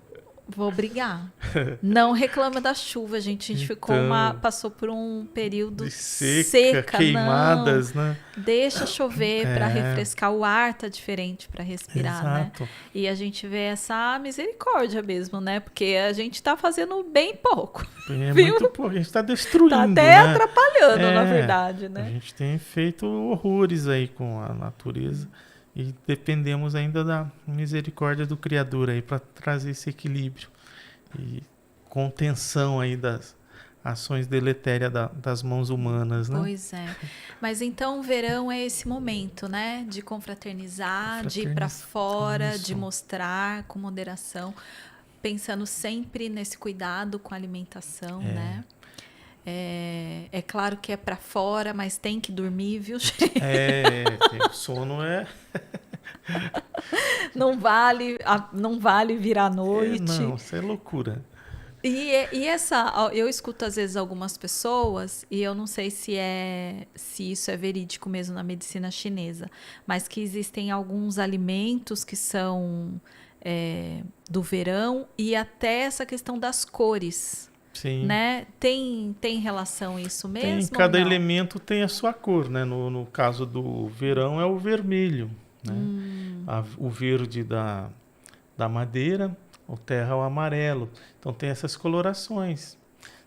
brigar. Não reclama da chuva, gente. A gente Então, passou por um período de seca, seca, não. queimadas, né? Deixa chover para É, refrescar, o ar tá diferente para respirar, né? exato. E a gente vê essa misericórdia mesmo, né? Porque a gente tá fazendo bem pouco, É viu? muito pouco, a gente está destruindo, Tá até né? atrapalhando, na É, verdade, a né? gente tem feito horrores aí com a natureza e dependemos ainda da misericórdia do Criador aí para trazer esse equilíbrio e contenção aí das ações deletérias das mãos humanas, né? Pois é. Mas então o verão é esse momento, né? De confraternizar, de ir para fora, de Isso. mostrar com moderação, pensando sempre nesse cuidado com a alimentação, né? É claro que é para fora, mas tem que dormir, viu, gente? O sono Não vale virar à noite. não, isso é loucura. E eu escuto às vezes algumas pessoas, e eu não sei se isso é verídico mesmo na medicina chinesa, mas que existem alguns alimentos que são do verão e até essa questão das cores, Sim. né? Tem relação isso mesmo? Tem, cada ou não? elemento tem a sua cor, né? No caso do verão é o vermelho, né? O verde da madeira, o terra é o amarelo. Então tem essas colorações.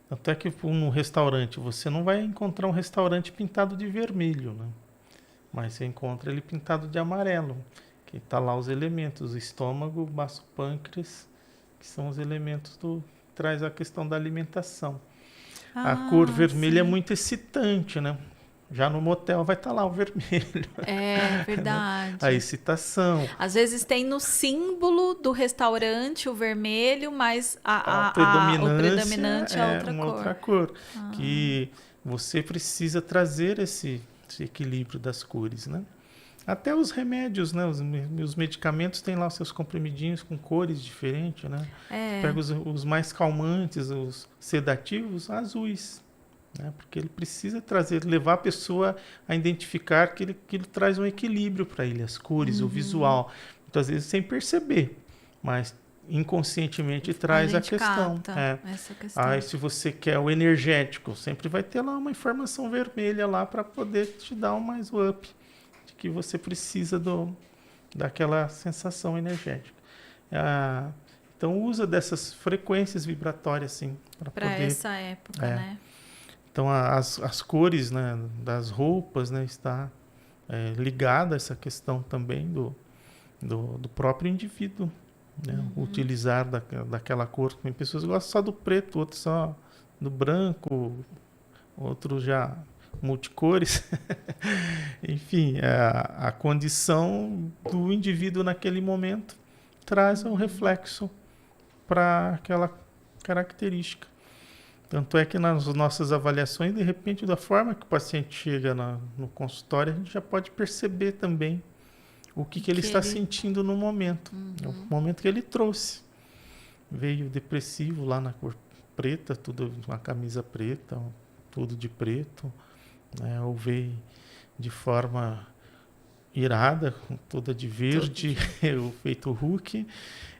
Tanto é que no restaurante você não vai encontrar um restaurante pintado de vermelho, né? Mas você encontra ele pintado de amarelo, que está lá os elementos, o estômago, o baço pâncreas, que são os elementos traz a questão da alimentação. A cor vermelha é Sim. muito excitante, né? Já no motel vai estar lá o vermelho. É verdade. A excitação. Às vezes tem no símbolo do restaurante o vermelho, mas o predominante é outra uma cor. outra cor. Que você precisa trazer esse equilíbrio das cores, né? Até os remédios, né? Os medicamentos têm lá os seus comprimidinhos com cores diferentes, né? Pega os mais calmantes, os sedativos, azuis, né? Porque ele precisa levar a pessoa a identificar que ele traz um equilíbrio para ele, as cores, o visual. Muitas vezes sem perceber, mas inconscientemente traz a questão. Essa questão. Aí se você quer o energético, sempre vai ter lá uma informação vermelha lá para poder te dar mais up, de que você precisa daquela sensação energética. Então usa dessas frequências vibratórias assim para poder essa época, né? Então as cores, né, das roupas, né, está ligada a essa questão também do próprio indivíduo, né? Utilizar daquela cor. Tem pessoas que gostam só do preto, outros só do branco, outros já multicores. Enfim, a condição do indivíduo naquele momento traz um reflexo para aquela característica. Tanto é que nas nossas avaliações, de repente, da forma que o paciente chega no consultório, a gente já pode perceber também o que ele está sentindo no momento. É o momento que ele trouxe. Veio depressivo lá na cor preta, tudo uma camisa preta, tudo de preto, né? Ou veio de forma irada, toda de verde, o feito Hulk.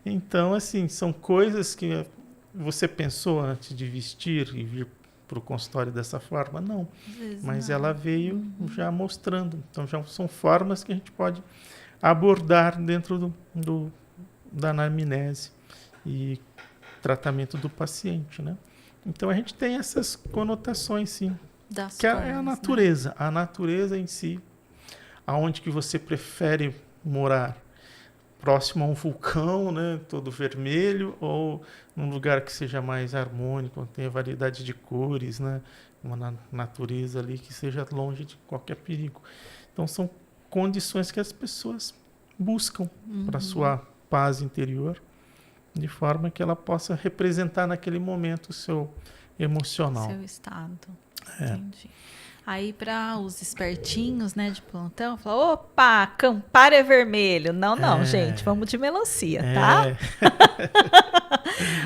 Então, assim, são coisas que você pensou antes de vestir e vir para o consultório dessa forma? Não. Mas ela veio já mostrando. Então, já são formas que a gente pode abordar dentro da anamnese e tratamento do paciente, né? Então, a gente tem essas conotações, sim. Que é a natureza. Né? A natureza em si, aonde que você prefere morar? Próximo a um vulcão, né, todo vermelho, ou num lugar que seja mais harmônico, tenha variedade de cores, né, uma natureza ali que seja longe de qualquer perigo. Então são condições que as pessoas buscam para sua paz interior, de forma que ela possa representar naquele momento o seu emocional. Seu estado. Entendi. Aí, para os espertinhos, né, de plantão, falou: opa, Campari é vermelho. Não, gente, vamos de melancia, tá?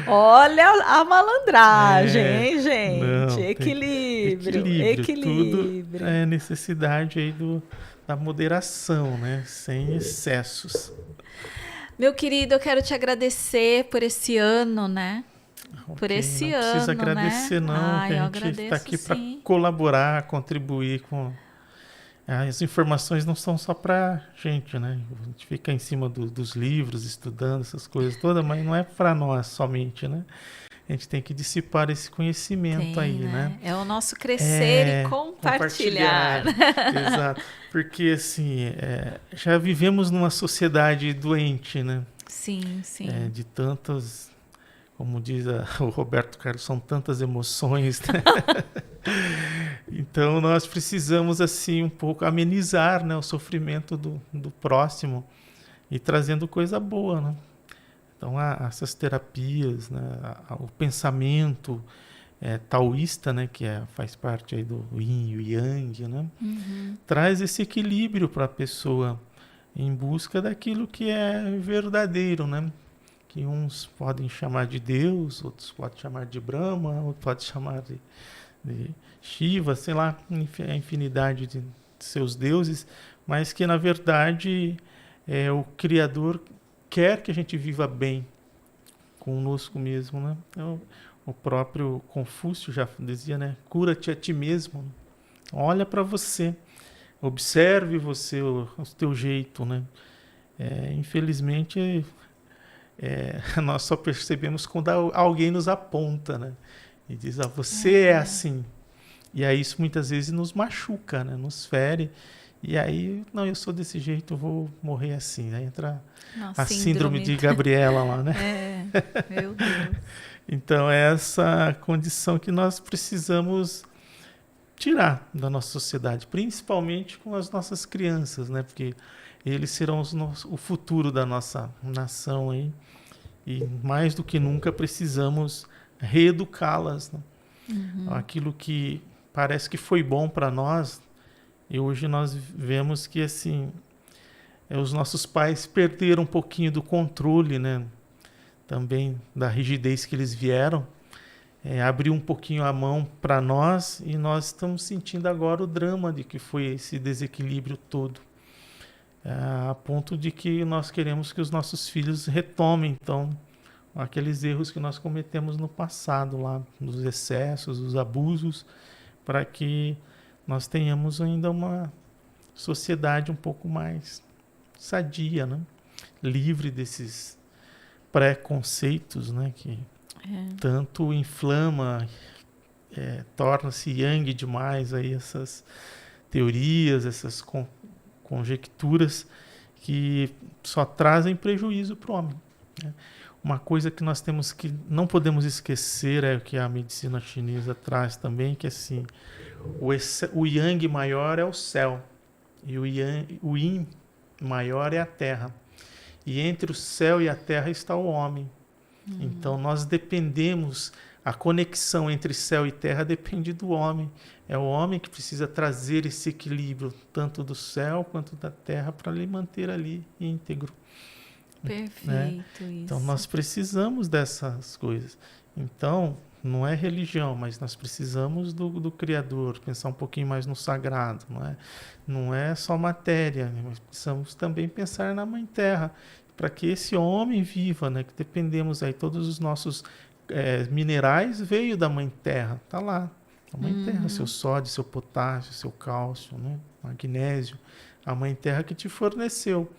Olha a malandragem, hein, gente? Não, Equilíbrio. Tudo é necessidade aí da moderação, né? Sem excessos. Meu querido, eu quero te agradecer por esse ano, né? Por esse ano, não precisa agradecer, né? não. Ai, A gente está aqui para colaborar, contribuir com... As informações não são só para gente, né? A gente fica em cima dos livros, estudando essas coisas todas, mas não é para nós somente, né? A gente tem que dissipar esse conhecimento aí, né? É o nosso crescer e compartilhar. Exato. Porque, assim, já vivemos numa sociedade doente, né? Sim. De tantas... Como diz o Roberto Carlos, são tantas emoções, né? Então, nós precisamos, assim, um pouco amenizar, né, o sofrimento do próximo e trazendo coisa boa, né? Então, essas terapias, né, o pensamento taoísta, né, que faz parte aí do Yin e o Yang, né? Traz esse equilíbrio para a pessoa em busca daquilo que é verdadeiro, né? Que uns podem chamar de Deus, outros podem chamar de Brahma, outros podem chamar de Shiva, sei lá, a infinidade de seus deuses, mas que na verdade o Criador quer que a gente viva bem conosco mesmo, né? Então, o próprio Confúcio já dizia, né? Cura-te a ti mesmo, olha para você, observe você, o teu jeito, né? Infelizmente nós só percebemos quando alguém nos aponta, né? E diz, você é assim. E aí isso muitas vezes nos machuca, né? Nos fere. E aí, não, eu sou desse jeito, eu vou morrer assim. Aí entra a síndrome de Gabriela lá, né? Meu Deus. Então, é essa condição que nós precisamos tirar da nossa sociedade, principalmente com as nossas crianças, né? Porque eles serão o futuro da nossa nação aí. E mais do que nunca precisamos reeducá-las, né? Aquilo que parece que foi bom para nós, e hoje nós vemos que assim os nossos pais perderam um pouquinho do controle, né? Também da rigidez que eles vieram, abriu um pouquinho a mão para nós, e nós estamos sentindo agora o drama de que foi esse desequilíbrio todo. A ponto de que nós queremos que os nossos filhos retomem, então, aqueles erros que nós cometemos no passado, lá, nos excessos, os abusos, para que nós tenhamos ainda uma sociedade um pouco mais sadia, né? Livre desses preconceitos, né? Que tanto inflama, torna-se yang demais aí essas teorias, essas conjecturas que só trazem prejuízo para o homem, né? Uma coisa que nós não podemos esquecer é o que a medicina chinesa traz também, que assim, o yang maior é o céu e o yin maior é a terra. E entre o céu e a terra está o homem. Então nós dependemos, a conexão entre céu e terra depende do homem. É o homem que precisa trazer esse equilíbrio, tanto do céu quanto da terra, para lhe manter ali íntegro. Perfeito, né? Isso. Então nós precisamos dessas coisas. Então não é religião, mas nós precisamos do Criador, pensar um pouquinho mais no sagrado, não é só matéria, mas precisamos também pensar na Mãe Terra, para que esse homem viva, né? Que dependemos aí, todos os nossos minerais veio da Mãe Terra, tá lá, a Mãe Terra, seu sódio, seu potássio, seu cálcio, né? Magnésio, a Mãe Terra que te forneceu.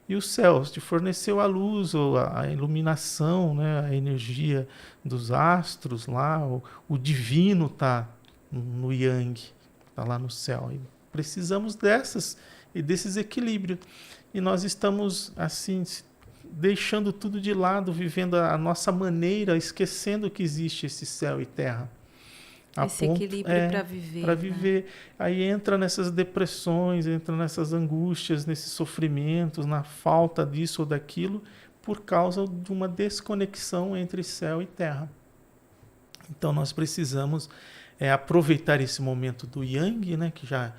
E os céus te forneceu a luz, ou a iluminação, né? A energia dos astros lá, o divino está no Yang, está lá no céu. E precisamos desses equilíbrios. E nós estamos assim, deixando tudo de lado, vivendo a nossa maneira, esquecendo que existe esse céu e terra. Esse equilíbrio para viver. Para viver. Né? Aí entra nessas depressões, entra nessas angústias, nesses sofrimentos, na falta disso ou daquilo, por causa de uma desconexão entre céu e terra. Então nós precisamos aproveitar esse momento do Yang, né, que já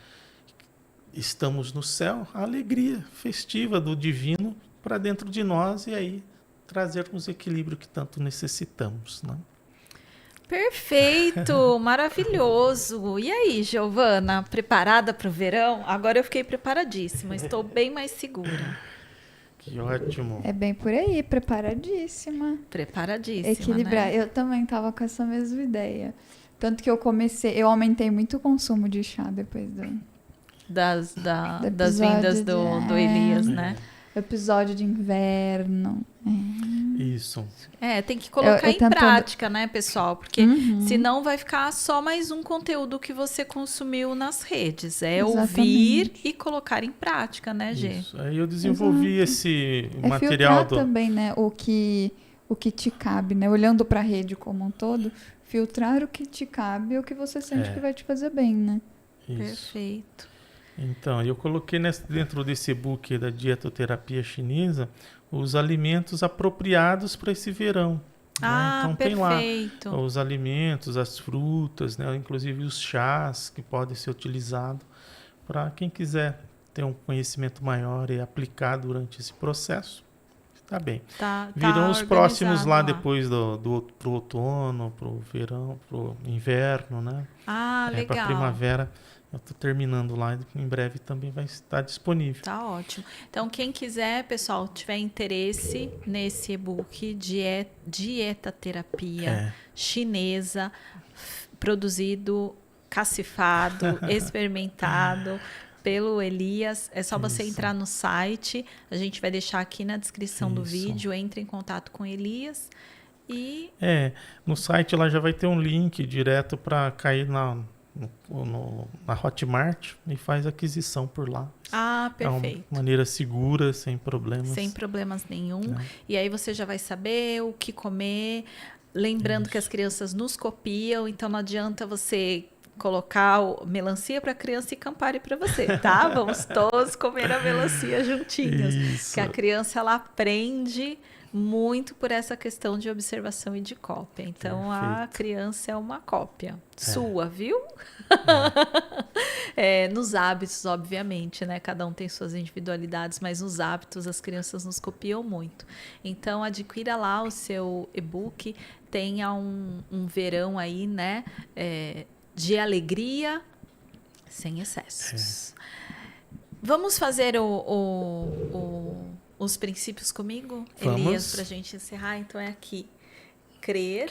estamos no céu, a alegria festiva do divino para dentro de nós e aí trazermos o equilíbrio que tanto necessitamos, né? Perfeito, maravilhoso. E aí, Giovana, preparada para o verão? Agora eu fiquei preparadíssima, estou bem mais segura. Que ótimo. É bem por aí, preparadíssima. Preparadíssima, Equilibrar. né? Eu também estava com essa mesma ideia. Tanto que eu aumentei muito o consumo de chá depois do Das episódio vindas do Elias, né? episódio de inverno. Isso. Tem que colocar em tentando... prática, né, pessoal? Porque senão vai ficar só mais um conteúdo que você consumiu nas redes. Ouvir e colocar em prática, né, Gê? Isso. Aí eu desenvolvi esse material material também, né, o que te cabe, né? Olhando para a rede como um todo, filtrar o que te cabe e o que você sente que vai te fazer bem, né? Isso. Perfeito. Então, eu coloquei dentro desse e-book da dietoterapia chinesa os alimentos apropriados para esse verão. Ah, né? Então perfeito. tem lá os alimentos, as frutas, né? Inclusive os chás que podem ser utilizados para quem quiser ter um conhecimento maior e aplicar durante esse processo. Tá bem. Virão os próximos lá depois pro outono, pro verão, pro inverno, né? Ah, legal. Para primavera. Eu estou terminando lá, em breve também vai estar disponível. Tá ótimo. Então, quem quiser, pessoal, tiver interesse nesse e-book Dieta Terapia Chinesa, produzido, cacifado, experimentado pelo Elias, é só você entrar no site, a gente vai deixar aqui na descrição do vídeo, entre em contato com Elias e... no site lá já vai ter um link direto para cair na Hotmart e faz aquisição por lá. Ah, perfeito. É uma maneira segura, sem problemas. Sem problemas nenhum. E aí você já vai saber o que comer. Lembrando que as crianças nos copiam, então não adianta você colocar melancia para a criança e Campari para você, tá? Vamos todos comer a melancia juntinhos. Isso. Que a criança, ela aprende muito por essa questão de observação e de cópia. Então, a criança é uma cópia sua, viu? Nos hábitos, obviamente, né? Cada um tem suas individualidades, mas nos hábitos as crianças nos copiam muito. Então, adquira lá o seu e-book, tenha um verão aí, né? De alegria, sem excessos. Vamos fazer os princípios comigo, Elias, para a gente encerrar. Então é aqui: crer,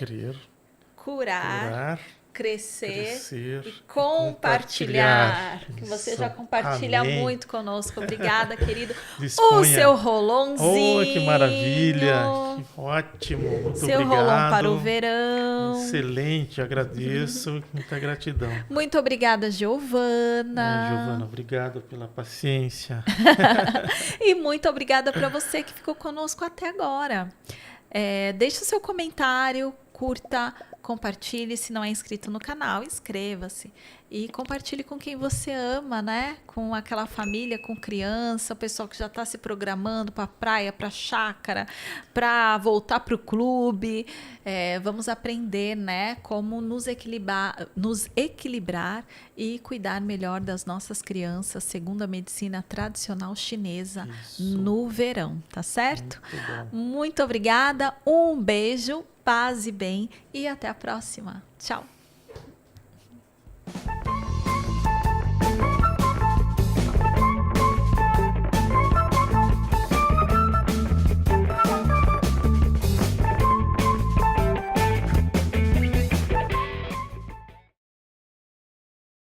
curar, crescer e compartilhar. Que você já compartilha muito conosco. Obrigada, querido. Disponha. O seu rolãozinho. Oh, que maravilha! Que ótimo! Muito seu obrigado. Rolão para o verão. Excelente, agradeço. Muita gratidão. Muito obrigada, Giovana. Giovana, obrigado pela paciência. E muito obrigada para você que ficou conosco até agora. Deixe o seu comentário, curta, compartilhe. Se não é inscrito no canal, inscreva-se. E compartilhe com quem você ama, né? Com aquela família, com criança, o pessoal que já está se programando para a praia, para a chácara, para voltar para o clube. Vamos aprender, né? Como nos equilibrar e cuidar melhor das nossas crianças, segundo a medicina tradicional chinesa, no verão, tá certo? Muito obrigada, um beijo, paz e bem e até a próxima. Tchau!